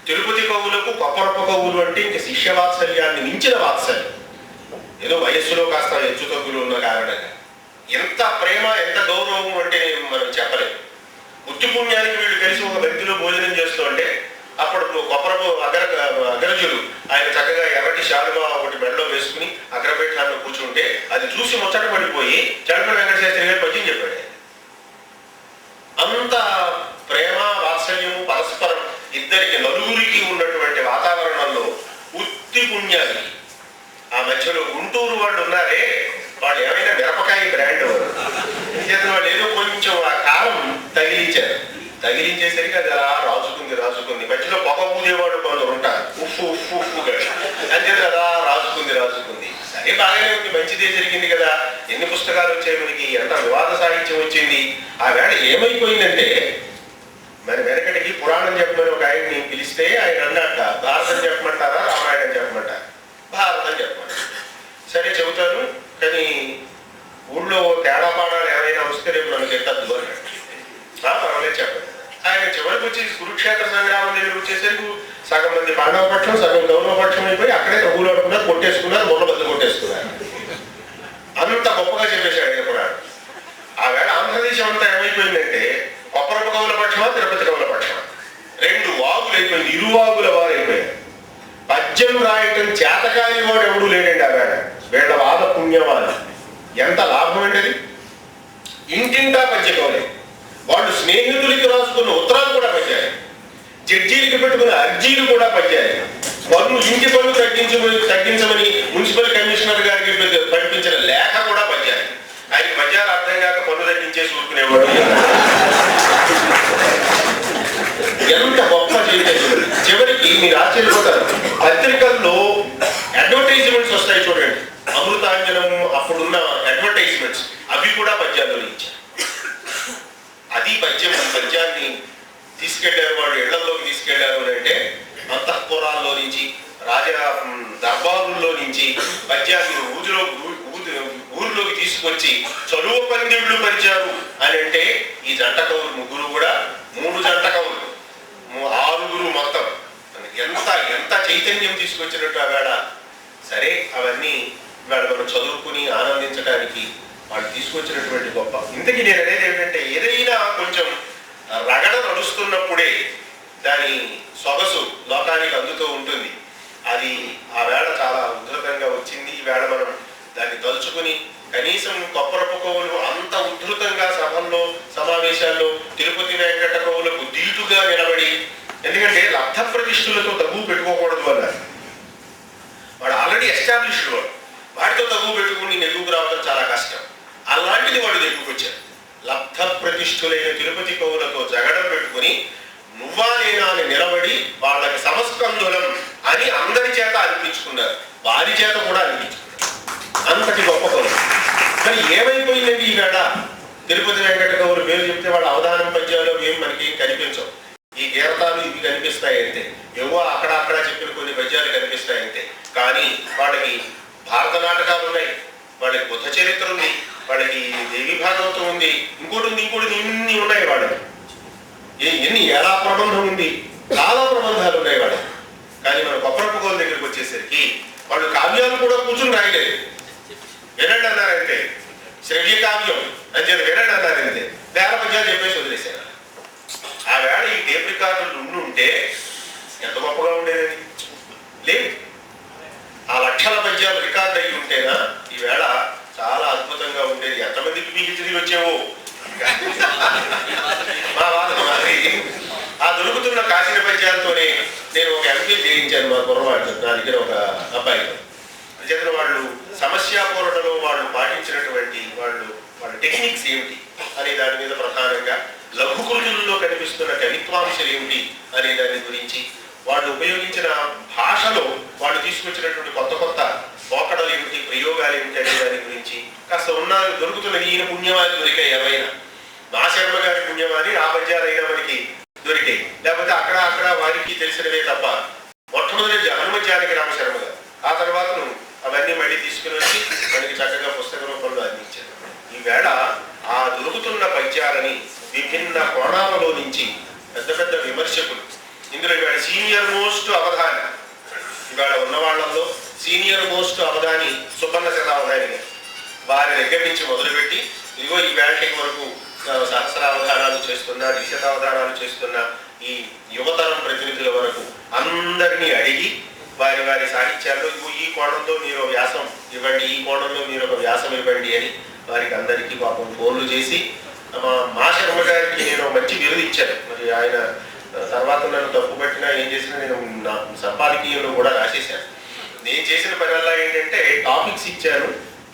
తిరుపతి కవులకు కొప్పరపు కవులు అంటే ఇంక శిష్య వాత్సల్యాన్ని మించిన వాత్సల్యం. ఏదో వయస్సులో కాస్త హెచ్చు తగ్గులు ఉన్న కారణంగా ఎంత ప్రేమ, ఎంత గౌరవం అంటే మనం చెప్పలేము. ఉత్తి పుణ్యానికి వీళ్ళు కలిసి ఒక వ్యక్తిలో భోజనం చేస్తూ అంటే అప్పుడు కొప్పరపు అగ్రజులు ఆయన చక్కగా ఎర్రటి శాలువా ఒకటి మెడలో వేసుకుని అగ్రపీఠాల్లో కూర్చుంటే అది చూసి ముచ్చట పడిపోయి చంద్రబాబు వెంకట శాస్త్రి గారు పద్యం చెప్పాడు. అంత ప్రేమ వాత్సల్యము పరస్పరం ఇద్దరికి నలుగురికి ఉన్నటువంటి వాతావరణంలో ఉత్తి పుణ్యానికి ఆ మధ్యలో గుంటూరు వాళ్ళు ఉన్నారే, వాళ్ళు ఏమైనా మిరపకాయ బ్రాండ్ వారు. చేతులు వాళ్ళు ఏదో కొంచెం ఆ కాలం తగిలించేసరికి అది అలా రాజుకుంది. మధ్యలో పొగ ఊదేవాడు కొందరు ఉంటారు, ఉప్పుగా అంటే అలా రాజుకుంది. సరే, బాగానే ఉంది, మంచిదే జరిగింది కదా. ఎన్ని పుస్తకాలు వచ్చాయి మనకి, ఎంత వివాద సాహిత్యం వచ్చింది. ఆ వేళ ఏమైపోయిందంటే, మరి వెనకటికి పురాణం చెప్పమని ఒక ఆయన్ని పిలిస్తే ఆయన చెప్పండి. ఆయన చివరికి వచ్చి కురుక్షేత్ర సంగ్రామం దగ్గర వచ్చేసరికి సగం మంది పాండవ పక్షం, సగం గౌరవ పక్షం అయిపోయి అక్కడే తగ్గులు ఆడుకున్నారు, కొట్టేసుకున్నారు, మొన్న బదులు కొట్టేసుకున్నారు. అంత గొప్పగా చెప్పేశాడు ఆయన పురాణం. ఆ వేళ ఆంధ్రదేశం అంతా ఏమైపోయిందంటే కొప్పరపు కవుల పక్షమా, తిరుపతి కవుల పక్షమా, రెండు వాగులు అయిపోయింది, ఇరువాగుల వారు అయిపోయారు. పద్యం రాయటం చేతకాని వాడు ఎవడూ లేడండి ఆ వేళ. వీళ్ళ వాద పుణ్యవాద ఎంత లాభం అండి అది. ఇంటింటా పద్య కవులే. వాళ్ళు స్నేహితులకి రాసుకున్న ఉత్తరాలు కూడా పద్యాలి, జడ్జీలకి పెట్టుకున్న అర్జీలు కూడా పద్యాలి, ఇంటి పన్ను తగ్గించమని మున్సిపల్ కమిషనర్ గారికి పంపించిన లేఖ కూడా పద్యాలి. ఆయన పద్యాలు అర్థం కాక పన్ను తగ్గించేసి ఊరుకునేవాడు. ఎంత గొప్ప చైతన్యం. చివరికి మీరు ఆశ్చర్యపోతారు, పత్రికల్లో అడ్వర్టైజ్మెంట్స్ వస్తాయి చూడండి, అమృతాంజనము అప్పుడున్న అడ్వర్టైజ్మెంట్స్ అవి కూడా పద్యాల్లో ఇచ్చారు. అది పద్యం. పద్యాన్ని తీసుకెళ్లారు వాళ్ళు, ఇళ్లలోకి తీసుకెళ్లారు అంటే అంతఃపురాల్లో నుంచి, రాజ దర్బారుల్లో నుంచి పద్యాన్ని ఊరిలోకి తీసుకొచ్చి చదువు పందిళ్ళు పరిచారు అని అంటే ఈ జంట కవులు ముగ్గురు కూడా 3 జంట కవులు, 6 మొత్తం. ఎంత ఎంత చైతన్యం తీసుకొచ్చినట్టు ఆ వేళ. సరే, అవన్నీ ఇవాళ మనం చదువుకుని ఆనందించడానికి వాళ్ళు తీసుకొచ్చినటువంటి గొప్ప. ఇంతకీ నేను అనేది ఏంటంటే, ఏదైనా కొంచెం రగడ నడుస్తున్నప్పుడే దాని సొగసు లోకానికి అందుతూ ఉంటుంది. అది ఆ వేళ చాలా ఉద్ధృతంగా వచ్చింది. ఈ వేళ మనం దాన్ని తలుచుకుని కనీసం కొప్పరపు కవులు అంత ఉద్ధృతంగా సభల్లో సమావేశాల్లో తిరుపతి వెంకట కవులకు దీటుగా నిలబడి, ఎందుకంటే లబ్ధ ప్రతిష్ఠులతో తగ్గు పెట్టుకోకూడదు అన్నారు. వాడు ఆల్రెడీ ఎస్టాబ్లిష్డ్ వాడు, వాడితో తగ్గు పెట్టుకుని నెగ్గుకు రావడం చాలా కష్టం. అలాంటిది వాడు నెగ్గుకొచ్చారు. లబ్ధ ప్రతిష్ఠులైన తిరుపతి కవులతో జగడం పెట్టుకుని నువ్వా నేనా అని నిలబడి వాళ్ళకి సమస్కందులం అని అందరి చేత అనిపించుకున్నారు, వారి చేత కూడా అనిపించుకున్నారు. అంతటి గొప్ప కవులు. మరి ఏమైపోయిందండి ఈ వేళ? తిరుపతి వెంకట కవులు పేరు చెప్తే వాళ్ళ అవధానం పద్యాలు ఏమి మనకి కనిపించవు. ఈ గీతాలు ఇవి కనిపిస్తాయి అంతే, ఏవో అక్కడ చెప్పిన కొన్ని పద్యాలు కనిపిస్తాయి అంతే. కానీ వాళ్ళకి భారత నాటకాలు ఉన్నాయి, వాళ్ళకి బుద్ధ చరిత్ర ఉంది, వాళ్ళకి దేవి భాగవతం ఉంది, ఇంకోటి ఇన్ని ఉన్నాయి వాళ్ళకి. ఎన్ని ఎలా ప్రబంధం ఉంది, చాలా ప్రబంధాలు ఉన్నాయి వాళ్ళకి. కానీ మన కొప్పరపు కవుల దగ్గరికి వచ్చేసరికి వాళ్ళు కావ్యాలు కూడా కూర్చుని రాయలేదు. వినండి అన్నారంటే శ్రవ్య కావ్యం అని చెప్పి వినండి అన్నారంటే వేల పద్యాలు చెప్పేసి వదిలేశారు. ఆ వేళ ఈ టేప్ రికార్డులు ఉండుంటే ఎంత గొప్పగా ఉండేది లేదు. ఆ లక్షల పద్యాలు రికార్డు అయి ఉంటేనా ఈ వేళ చాలా అద్భుతంగా ఉండేది. ఎంతమందికి PhD వచ్చేవో మా వాదన మాది. ఆ దొరుకుతున్న కాసిన పద్యాలతోనే నేను ఒక MPhil చేయించాను మా కుర్రవాడు, నా దగ్గర ఒక అబ్బాయితో. అంచేతన వాళ్ళు సమస్య పోరాటంలో వాళ్ళు పాటించినటువంటి వాళ్ళ టెక్నిక్స్ ఏమిటి అనే దాని మీద ప్రధానంగా, లఘుకృతుల్లో కనిపిస్తున్న కవిత్వాంశాలు ఏమిటి అనే దాని గురించి, వాళ్ళు ఉపయోగించిన భాషలో వాళ్ళు తీసుకొచ్చినటువంటి కొత్త పోకడలు ఏమిటి, ప్రయోగాలు ఏమిటి అనే దాని గురించి కాస్త దొరుకుతున్నది. ఈయన పుణ్యవాది దొరికాయి, ఏమైనా మా శర్మ గారి పుణ్యవాది ఆ పద్యాలైనా మనకి దొరికాయి. లేకపోతే అక్కడ వారికి తెలిసినవే తప్ప. మొట్టమొదటి హనుమజ్జానకి రామశర్మ గారు, ఆ తర్వాత అవన్నీ మళ్ళీ తీసుకుని వచ్చి మనకి చక్కగా పుస్తక రూపంలో అందించారు. ఈవేళ ఆ దొరుకుతున్న పద్యాలని విభిన్న కోణాలలో నుంచి పెద్ద విమర్శకులు, ఇందులో ఇవాళ సీనియర్ మోస్ట్ అవధాని, ఇవాళ ఉన్న వాళ్ళల్లో సీనియర్ మోస్ట్ అవధాని సుపర్ణ శతావధాని గారు, వారి దగ్గర నుంచి మొదలుపెట్టి ఇదిగో ఈ వేళకి వరకు సహస్రావధానాలు చేస్తున్న, ద్విశతావధానాలు చేస్తున్న ఈ యువతరం ప్రతినిధుల వరకు అందరినీ అడిగి వారి సాహిత్యాల్లో ఈ కోణంలో మీరు వ్యాసం ఇవ్వండి, ఈ కోణంలో మీరు ఒక వ్యాసం ఇవ్వండి అని వారికి అందరికీ పాపం ఫోన్లు చేసి, మా శర్మ గారికి నేను మంచి బిరుదు ఇచ్చాను. మరి ఆయన తర్వాత నన్ను తప్పు పట్టినా ఏం చేసినా నేను నా సంపాదకీయంలో కూడా రాసేసాను. నేను చేసిన పనివల్ల ఏంటంటే టాపిక్స్ ఇచ్చాను,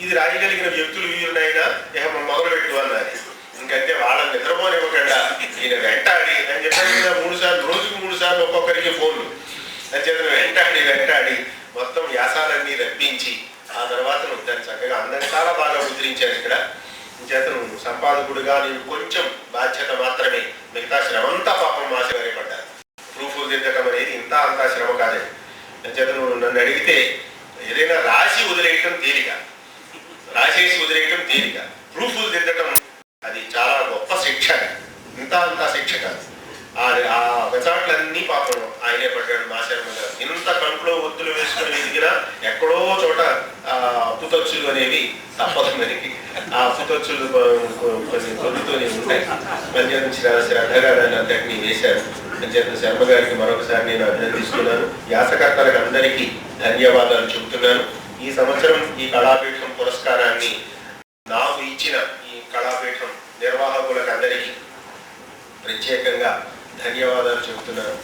ఇది రాయగలిగిన వ్యక్తులు వీరునైనా మొదలుపెట్టు అన్నారు. ఇంకంటే వాళ్ళని నిద్రపోనివ్వకుండా ఈయన వెంటాడి అని చెప్పి 3 సార్లు, రోజుకు 3 సార్లు ఒక్కొక్కరికి ఫోన్లు అని చెప్పి వెంటాడి మొత్తం వ్యాసాలన్నీ రప్పించి ఆ తర్వాత దాన్ని చక్కగా అందరినీ చాలా బాగా ముద్రించారు. ఇక్కడ చేతను సంపాదకుడుగా నేను కొంచెం బాధ్యత మాత్రమే, మిగతా శ్రమంతా పాపం మాసగారే పడ్డారు. ప్రూఫ్లు దిద్దటం అనేది అంతా శ్రమ కాదండి. చేతను నన్ను అడిగితే ఏదైనా రాసి వదిలేయటం తేలిక, రాసేసి వదిలేయటం తేలిక, ప్రూఫ్లు దిద్దటం అది చాలా గొప్ప శిక్ష. అంతా శిక్షకాలు. ఆ వెచాట్లన్నీ పాపం ఆయనే పడ్డాడు మా శర్మ గారు. ఇంత కంట్లో ఒత్తులు వేసుకుని ఎదిగినా ఎక్కడో చోట అప్పుతొచ్చులు అనేవి తప్పదు మనకి. ఆ అప్పుతొచ్చులు కొన్ని దొరుకుతూనే ఉంటాయి. పంచాయతీ శ్రద్ధగా దాన్ని అంతటినీ వేశారు. పంచాయతీ శర్మ గారికి మరొకసారి నేను అభినందిస్తున్నాను. వ్యాసకర్తలకు అందరికీ ధన్యవాదాలు చెబుతున్నాను. ఈ సంవత్సరం ఈ కళాపీఠం పురస్కారాన్ని నాకు ఇచ్చిన ఈ కళాపీఠం నిర్వాహకులకు అందరికీ ప్రత్యేకంగా ధన్యవాదాలు చెబుతున్నాను.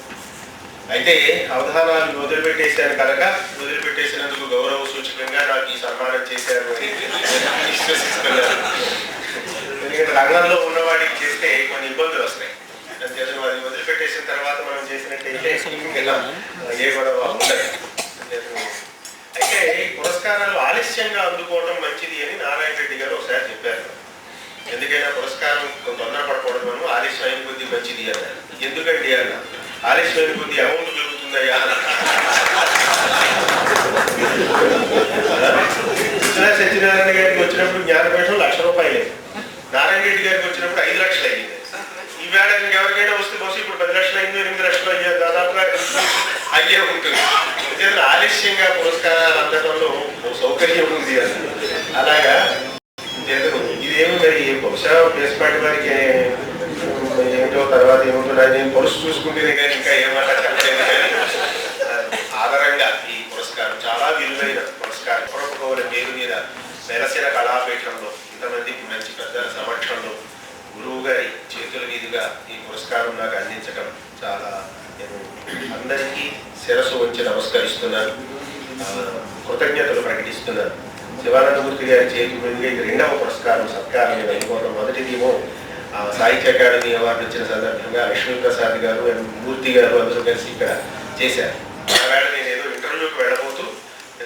అయితే అవధానాలు వదిలిపెట్టేశాను కనుక వదిలిపెట్టేసినందుకు గౌరవ సూచకంగా నాకు ఈ సన్మానం చేశారు అని విశ్వసిస్తున్నాను. ఎందుకంటే రంగంలో ఉన్నవాడికి చేస్తే కొన్ని ఇబ్బందులు వస్తాయి. అది వదిలిపెట్టేసిన తర్వాత మనం చేసినట్టయితే ఏ గొడవ ఉండదు. అయితే ఈ పురస్కారాలు ఆలస్యంగా అందుకోవడం మంచిది అని నారాయణ రెడ్డి గారు ఒకసారి చెప్పారు. ఎందుకైనా పురస్కారం తొందరపడకూడదు, మనం ఆలస్యం అయిన కొద్దీ మంచిది అన్నారు. ఎందుకండి అన్న, ఆలస్యం అయిన కొద్దీ అమౌంట్ పెరుగుతుందయ్యా సత్యనారాయణ గారికి వచ్చినప్పుడు జ్ఞానపీఠం ₹1,00,000, నారాయణ రెడ్డి గారికి వచ్చినప్పుడు 5 లక్షలు అయ్యింది. ఈవేళ ఇంకెవరికైనా వస్తే బస్సు ఇప్పుడు 10 లక్షలు అయిందో 8 లక్షలు అయ్యే దాదాపుగా అయ్యే ఉంటుంది. ఆలస్యంగా పురస్కారాలు అందడంలో సౌకర్యం ఉంది అని. అలాగా ఇదేమి మరి బహుశా బేస్పాటి వారికి ఏమిటో తర్వాత ఏముంటుందో నేను పొరుసు చూసుకుంటేనే కానీ ఇంకా ఏమన్నా చెప్పలేదు. కానీ ఆధారంగా ఈ పురస్కారం చాలా విలువైన పురస్కారం. పురపుకోవల పేరు మీద వెలసిన కళాపీఠంలో ఇంతమందికి మంచి పెద్దల సమక్షంలో గురువు గారి చేతుల మీదుగా ఈ పురస్కారం నాకు అందించడం చాలా నేను అందరికీ శిరస్సు వచ్చి నమస్కరిస్తున్నాను, కృతజ్ఞతలు ప్రకటిస్తున్నాను. శివానందమూర్తి గారి చేతి మీదుగా ఇది 2వ పురస్కారం సత్కారం నేను అనుకోవడం. మొదటిదేమో సాహిత్య అకాడమీ అవార్డు వచ్చిన సందర్భంగా లక్ష్మీప్రసాద్ గారు అండ్ మూర్తి గారు అందరూ కలిసి ఇక్కడ చేశారు. ఆవేళ నేను ఏదో ఇంటర్వ్యూకి వెళ్ళబోతూ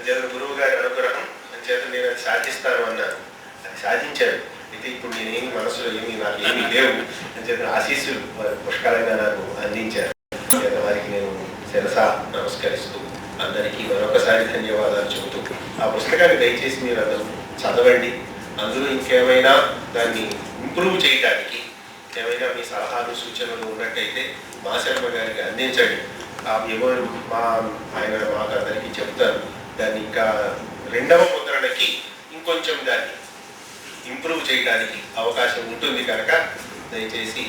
చేత గురువు గారి అనుగ్రహం చేత నేను అది సాధిస్తాను అన్నాను. అది సాధించాను. అయితే ఇప్పుడు నేనేమి మనసులో నాకు ఏమీ లేవు అని చేత ఆశీస్సులు వారి పుష్కలంగా నాకు అందించారు. చేత వారికి నేను శిరసా నమస్కరిస్తూ అందరికీ మరొకసారి ధన్యవాదాలు చెబుతూ ఆ పుస్తకాన్ని దయచేసి మీరు అందరూ చదవండి. అందులో ఇంకేమైనా దాన్ని ఇంప్రూవ్ చేయడానికి ఏమైనా మీ సలహాలు సూచనలు ఉన్నట్టయితే మా శర్మ గారికి అందించండి. ఎవరు ఆయన మాకు అందరికీ చెప్తారు. దాన్ని ఇంకా 2వ ముద్రణకి ఇంకొంచెం దాన్ని ఇంప్రూవ్ చేయడానికి అవకాశం ఉంటుంది కనుక దయచేసి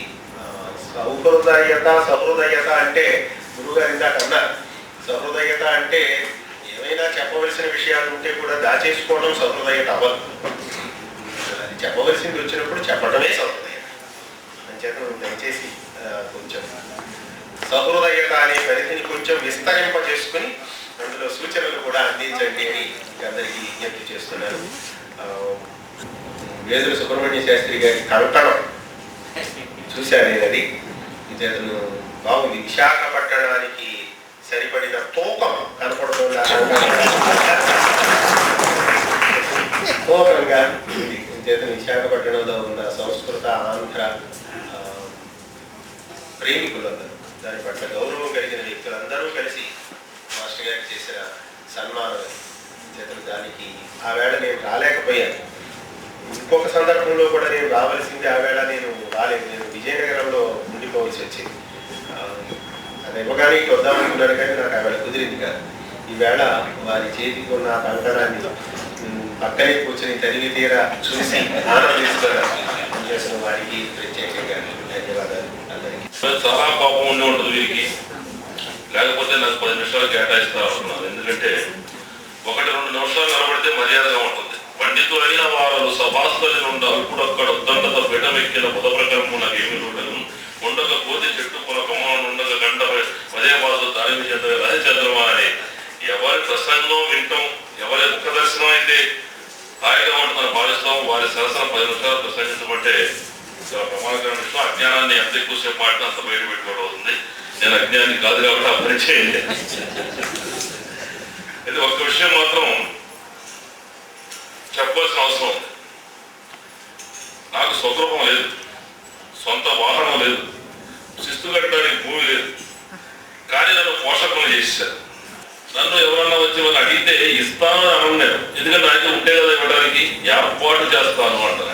సహృదయత అంటే గురువుగారు ఇందాక అన్నారు. సహృదయత అంటే ఏమైనా చెప్పవలసిన విషయాలు ఉంటే కూడా దాచేసుకోవడం సహృదయత అవ్వదు. అది చెప్పవలసింది వచ్చినప్పుడు చెప్పడమే సహృదయత. అంచేత దయచేసి కొంచెం సహృదయత అనే పరిధిని కొంచెం విస్తరింపజేసుకుని అందులో సూచనలు కూడా అందించండి అని అందరికీ విజ్ఞప్తి చేస్తున్నాను. వేదుల సుబ్రహ్మణ్య శాస్త్రి గారి కంకణం చూశాను నేను. అది ఇతను బాగుంది. విశాఖపట్టణానికి సరిపడిన తూకం కనపడుతుంది. తూకంగా ఇతను విశాఖపట్టణంలో ఉన్న సంస్కృత ఆంధ్ర ప్రేమికులందరూ, దాని పట్ల గౌరవం కలిగిన వ్యక్తులందరూ కలిసి మాస్టర్ గారికి చేసిన సన్మానం. చేతులు దానికి ఆవేళ నేను రాలేకపోయాను. ఇంకొక సందర్భంలో కూడా నేను రావాల్సింది, ఆవేళ నేను రాలేదు. నేను విజయనగరంలో ఉండిపోవలసి వచ్చింది. అది ఇవ్వగానే ఇటు వద్దామనుకున్నాను కానీ నాకు ఆవేళ కుదిరింది కాదు. ఈవేళ వారి చేతికి ఉన్న కంకణాన్ని పక్కనే కూర్చొని తనివి తీరా చూసి ఆనందిస్తున్నారు చేసిన వారికి ప్రత్యేకంగా ధన్యవాదాలు అందరికీ. చాలా కోపం ఉండి ఉంటుంది వీరికి, లేకపోతే నాకు 10 నిమిషాలు కేటాయిస్తా ఉంటున్నాను. ఎందుకంటే 1-2 నిమిషాలు నిలబడితే మర్యాదగా ఉంటుంది. పండితులు అయిన వారు సభాస్థలి నుండి అప్పుడక్కడ ఉద్దండత పీఠమెక్కిన పదప్రకరము నాకు ఏమి ఉండదు. ఉండక కోతి చెట్టు పులకమ్మను ఉండక గంట పదే బాధ తాలిమి చెంద రహచంద్రమా అని ఎవరి ప్రసంగం వింటాం, ఎవరి ముఖ దర్శనం అయితే హాయిగా ఉంటుందని భావిస్తాం. వారి సరసన 10 నిమిషాలు ప్రసంగించబట్టే చాలా ప్రమాదకరమైన విషయం. అజ్ఞానాన్ని ఎంత ఎక్కువసేపు మాట్లాడితే అంత బయట పెట్టుకోవడం అవుతుంది. నేను అజ్ఞాని కాదు కాబట్టి ఆ పని చేయండి. ఇది ఒక్క విషయం మాత్రం చెప్పవలసిన అవసరం ఉంది. నాకు స్వగృహం లేదు, సొంత వాహనం లేదు, శిస్తు కట్టడానికి భూమి లేదు. కానీ నన్ను పోషకులు చేశారు. నన్ను ఎవరన్నా వచ్చి వాళ్ళు అడిగితే ఇస్తాను అని అన్నారు. ఎందుకంటే నాకు ఉంటే కదా ఇవ్వడానికి, ఏర్పాటు చేస్తాను అంటారు.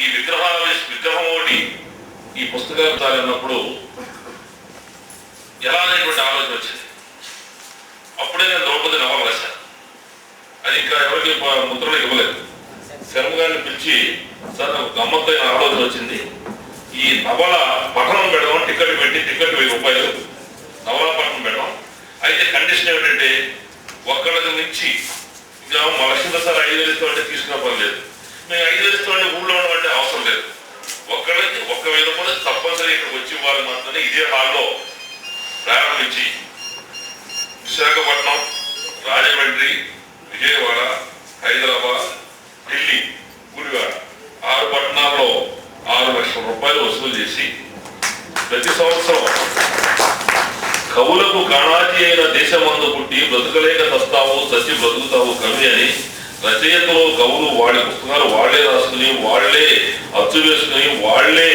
ఈ విగ్రహాలు విగ్రహం ఒకటి ఈ పుస్తకాలు తాగినప్పుడు ఎలా అనేటువంటి ఆలోచన వచ్చింది. అప్పుడే నేను ద్రౌపది నవల రాశాను. అది ఇంకా ఎవరికి ముద్రలు ఇవ్వలేదు. శర్మ గారిని పిలిచి, సార్ నాకు గమ్మత్తైన ఆలోచన వచ్చింది, ఈ నవల పఠనం పెడదాం, టికెట్ 1000 రూపాయలు నవల పఠనం పెడదాం. అయితే కండిషన్ ఏమిటంటే ఒక్కళ్ళకి మించి ఇంకా మా లక్ష్మణ సార్ 5,000 ఇస్తామంటే తీసుకున్న పని లేదు, మేము 5,000 ఇస్తామంటే ఊళ్ళో ఉండమంటే అవసరం లేదు, ఒక్కళ్ళకి 1,000 రూపాయలు తప్పనిసరి ఇక్కడికి వచ్చి వాళ్ళు మాత్రమే ఇదే హాల్లో ప్రారంభించి విశాఖపట్నం, రాజమండ్రి, విజయవాడ, హైదరాబాద్, ఢిల్లీ, గుడివాడ 6 పట్టణాల్లో 6 లక్షల రూపాయలు వసూలు చేసి ప్రతి సంవత్సరం కవులకు కాణాజీ అయిన దేశమందు పుట్టి బ్రతుకలేక తస్తావు సచ్చి బ్రతుకుతావు కవి అని రచయితలు కవులు వాళ్ళ పుస్తకాలు వాళ్లే రాసుకుని, వాళ్లే అచ్చు వేసుకుని, వాళ్లే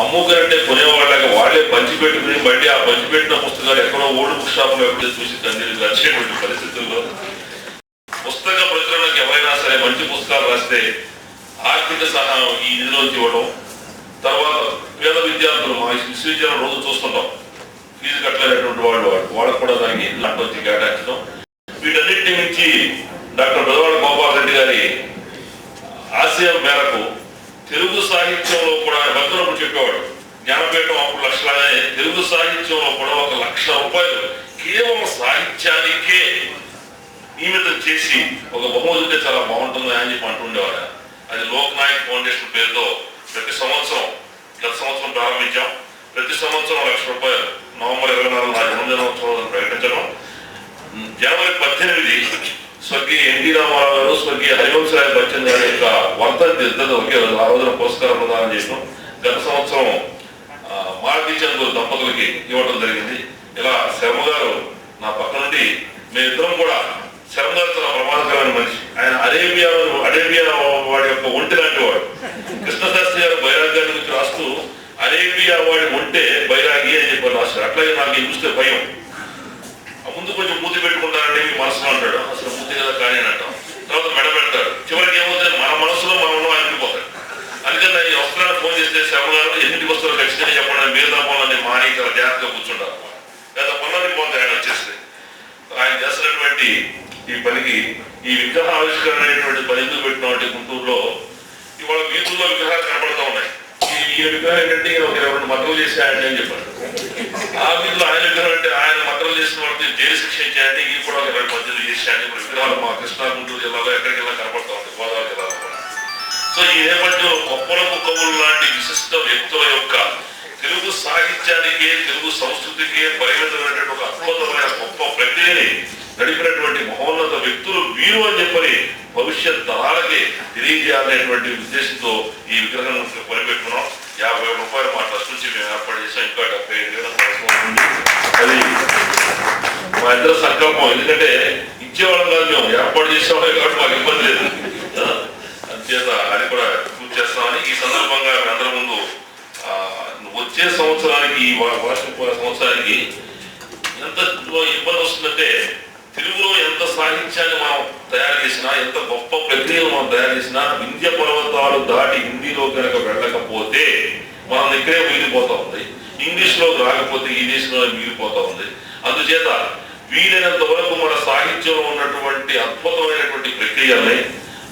అమ్ముకరంటే కొనేవాళ్ళకి వాళ్లే పంచిపెట్టుకుని, మళ్ళీ ఆ పంచిపెట్టిన పుస్తకాలు ఎక్కడో ఓల్డ్ బుక్ షాపులో ఎక్కడో చూసి కన్నీళ్ళు వచ్చేటువంటి పరిస్థితుల్లో పుస్తక ప్రచురణకు ఎవరైనా సరే మంచి పుస్తకాలు రాస్తే ఆర్థిక సహాయం ఈ నిధిలోంచి ఇవ్వడం. తర్వాత పేద విద్యార్థులు మా విశ్వవిద్యాలయం రోజు చూస్తుంటాం, ఫీజు కట్టలేనటువంటి వాళ్ళకు కూడా దానికి లాంటి కేటాయించడం. వీటన్నిటి నుంచి డాక్టర్ బెదవాడ గోపాల్ రెడ్డి గారి ఆశయం మేరకు తెలుగు సాహిత్యంలో కూడా భద్రప్పుడు చెప్పేవాడు, జ్ఞానపీఠం అప్పుడు లక్షలానే తెలుగు సాహిత్యంలో కూడా 1,00,000 రూపాయలు కేవలం సాహిత్యానికే నియమితం చేసి ఒక బహుమతి చాలా బాగుంటుంది అని చెప్పి అంటుండేవాడు. అది లోక్ నాయక్ ఫౌండేషన్ పేరుతో ప్రతి సంవత్సరం, గత సంవత్సరం ప్రారంభించాం. ప్రతి సంవత్సరం 1,00,000 రూపాయలు నవంబర్ 24 నా జన్మదినోత్సవం ప్రకటించడం. జనవరి 18 స్వర్గీయ ఎన్టీ రామారావు గారు, స్వర్గీయ హరివంశరాయ బచ్చన్ గారి యొక్క వర్ధంతి ఒకే రోజు, ఆ రోజున పురస్కారం ప్రదానం చేయడం. గత సంవత్సరం మారుతి చంద్రు దంపతులకి ఇవ్వడం జరిగింది. ఇలా శర్మ గారు నా పక్క నుండి, మేమిద్దరం కూడా, శర్మ గారు చాలా ప్రమాదకరమైన మనిషి. ఆయన అరేబియా వాడి యొక్క ఒంటి లాంటి వాడు. కృష్ణశాస్త్రి గారు బైరాగ్యాన్ని గురించి రాస్తూ అరేబియా వాడి ఒంటే బైరాగి అని చెప్పి రాస్తారు. అట్లాగే నాకు చూస్తే భయం. ముందు కొంచెం మూతి పెట్టుకుంటారంటే మీ మనసులో అంటాడు, అసలు మూతి కదా కానీ అని అంటాం. తర్వాత మెడ పెడతాడు. చివరికి ఏమవుతుంది, మన మనసులో మనం అనిపిపోతాడు. అందుకని నేను వస్త్రాన్ని ఫోన్ చేస్తే శర్మ గారు ఎన్నింటికి వస్తారో ఖచ్చితంగా చెప్పండి, మీరు తప్పని మాని చాలా జాగ్రత్తగా కూర్చుంటారు. లేదా పనులకి పోతాయి ఆయన వచ్చేస్తే. ఆయన చేస్తున్నటువంటి ఈ పనికి, ఈ విగ్రహ ఆవిష్కరణ అనేటువంటి పని ఎందుకు పెట్టినటువంటి గుంటూరులో ఇవాళ వీధుల్లో విగ్రహాలు కనబడుతూ ఉన్నాయి. ఈ విగ్రహం ఏంటంటే ఒక 22 మర్డర్లు చేసి ఆయన అని చెప్పారు. ఆ వీధిలో ఆయన విగ్రహం అంటే ఆయన మర్డర్లు చేసిన వాళ్ళకి జైలు శిక్ష ఇచ్చాయంటే ఈ కూడా 20 మధ్యలో చేశాయని ఇప్పుడు విగ్రహాలు మా కృష్ణా, గుంటూరు జిల్లాలో ఎక్కడికి వెళ్ళా కనబడుతూ ఉంటాయి, గోదావరి జిల్లాలో కూడా. సో ఈ నేపథ్యంలో గొప్పలకు కవులు లాంటి విశిష్ట వ్యక్తుల యొక్క తెలుగు సాహిత్యానికి, తెలుగు సంస్కృతికి పరిమితమైనటువంటి ఒక అద్భుతమైన గొప్ప ప్రక్రియని నడిపినటువంటి మహోన్నత వ్యక్తులు వీరు అని చెప్పని భవిష్యత్ తరాలకి తెలియజేయాలనేటువంటి ఉద్దేశంతో ఈ విగ్రహం కొనిపెట్టుకున్నాం. 50,000 రూపాయలు మా ట్రస్ట్ నుంచి మేము ఏర్పాటు చేసాం. ఇంకా 75,000 అది మా ఇద్దరు సంకల్పం. ఎందుకంటే ఇచ్చేవాళ్ళం కాదు, మేము ఏర్పాటు చేసేవాళ్ళం కాబట్టి మాకు ఇబ్బంది లేదు. అంతేత అది కూడా పూర్తి చేస్తామని ఈ సందర్భంగా అందరి ముందు వచ్చే సంవత్సరానికి, ఈ వార్షిక సంవత్సరానికి ఎంత ఇబ్బంది వస్తుందంటే, తెలుగులో ఎంత సాహిత్యాన్ని మనం తయారు చేసినా, ఎంత గొప్ప ప్రక్రియలు మనం తయారు చేసినా, వింధ్య పర్వతాలు దాటి హిందీలో కనుక వెళ్ళకపోతే మనం ఇక్కడే మిగిలిపోతా ఉంది. ఇంగ్లీష్లో రాకపోతే ఈ దేశంలో మిగిలిపోతా ఉంది. అందుచేత వీలైనంత వరకు మన సాహిత్యంలో ఉన్నటువంటి అద్భుతమైనటువంటి ప్రక్రియల్ని,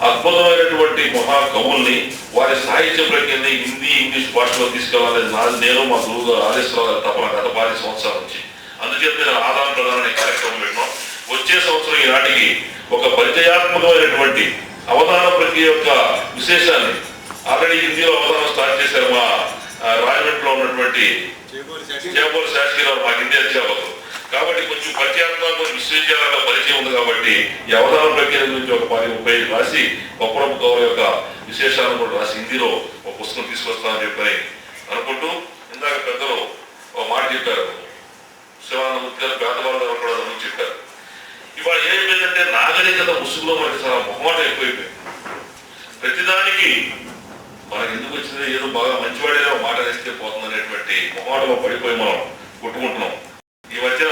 అద్భుతమైనటువంటి మహాకవుల్ని, వారి సాహిత్య ప్రక్రియని హిందీ, ఇంగ్లీష్ భాషలో తీసుకెళ్లాలని నేను మా గురువు గారు ఆదేశాల తపన గత 10 సంవత్సరాల నుంచి. అందుచేత నేను ఆదాన ప్రధాన కార్యక్రమం పెట్టినాం. వచ్చే సంవత్సరం ఈనాటికి ఒక పరిచయాత్మకమైనటువంటి అవధాన ప్రక్రియ యొక్క విశేషాన్ని ఆల్రెడీ హిందీలో అవధానం స్టార్ట్ చేశారు మా రాజమండ్రిలో ఉన్నటువంటి చేపూరి శాస్త్రిరావు, మా హిందీ అధ్యాపకులు. కాబట్టి కొంచెం పరిచయాత్మక విశ్వవిద్యాలయాల పరిచయం ఉంది కాబట్టి ఈ అవధాన ప్రక్రియ గురించి ఒక 10-30 రాసి గొప్ప కవుల యొక్క విశేషాలను కూడా రాసి హిందీలో ఒక పుస్తకం తీసుకొస్తామని చెప్పని అనుకుంటూ, ఇందాక పెద్దలు ఒక మాట చెప్పారు, శివానందమూర్తి గారు, పేదవాళ్ళ గారు కూడా చెప్పారు. ఇవాళ ఏమైపోయిందంటే నాగరికత ముసుగులో మనకి చాలా మొహమాట ఎక్కువైపోయింది. ప్రతిదానికి మనకి ఎందుకు వచ్చింది, ఏదో బాగా మంచివాడేదో మాట వేస్తే పోతుందనేటువంటి మొహమాటలో పడిపోయి మనం కొట్టుకుంటున్నాం. ఈ మధ్యన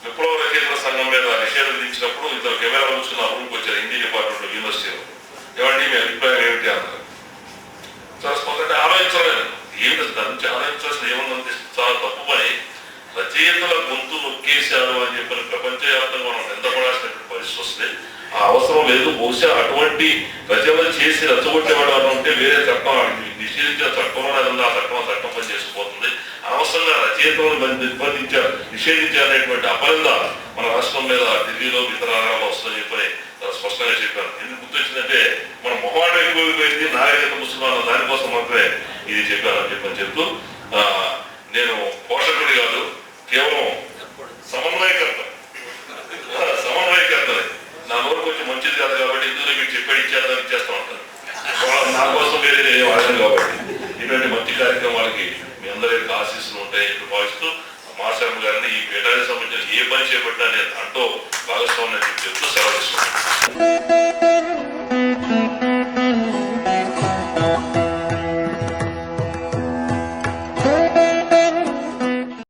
విప్లవ రచయితల సంఘం మీద నిషేధం విధించినప్పుడు ఇద్దరు కెమెరాలు చూసుకున్న రూమ్కి వచ్చారు హిందీ డిపార్ట్మెంట్ యూనివర్సిటీలో. ఏమంటే మీ అభిప్రాయం ఏమిటి అన్నారు. చాలా స్పష్టంగా ఆమె ఆలోచించలేదు. ఏమిటి దాని నుంచి ఆలోచించాల్సిన ఏముందంటే చాలా తప్పు పని. రచయితల గొంతు నొక్కేశారు అని చెప్పిన ప్రపంచవ్యాప్తంగా మనం నిందపడాల్సినటువంటి పరిస్థితి వస్తే ఆ అవసరం లేదు. బహుశా అటువంటి రచనలు చేసి రచ్చగొట్టేవాడు అని ఉంటే వేరే చట్టం నిషేధించిన చట్టంలో ఏదన్నా ఆ చట్టం పని చేసుకుపోతుంది. అనవసరంగా రచయితలను నిషేధించాలనేటువంటి అపనింద మన రాష్ట్రం మీద ఢిల్లీలో ఇతర నగరాల్లో వస్తుందని చెప్పని స్పష్టంగా చెప్పాను. ఎందుకు గుర్తొచ్చిందంటే మన మొహమాటం ఎక్కువైపోయింది, నాగరికత ముస్లిం దానికోసం మాత్రమే ఇది చెప్పానని చెప్తూ నేను పోషకుడి కాదు, కేవలం సమన్వయకర్త. నా నోరు కొంచెం మంచిది కాదు కాబట్టి ఇందులో మీరు చెప్పాడు ఇచ్చేద్దాం ఇచ్చేస్తా ఉంటాను. నా కోసం వేరే నేను వాడను కాబట్టి ఇటువంటి మంచి కార్యక్రమాలకి మీ అందరికీ ఆశీస్సులు ఉంటాయి భావిస్తూ మాస్టర్ గారిని ఈ పీఠానికి సంబంధించిన ఏ పని చేపట్టినా నేను అంటూ భాగస్వామ్యం చెప్తూ సెలవు తీసుకుంటాను.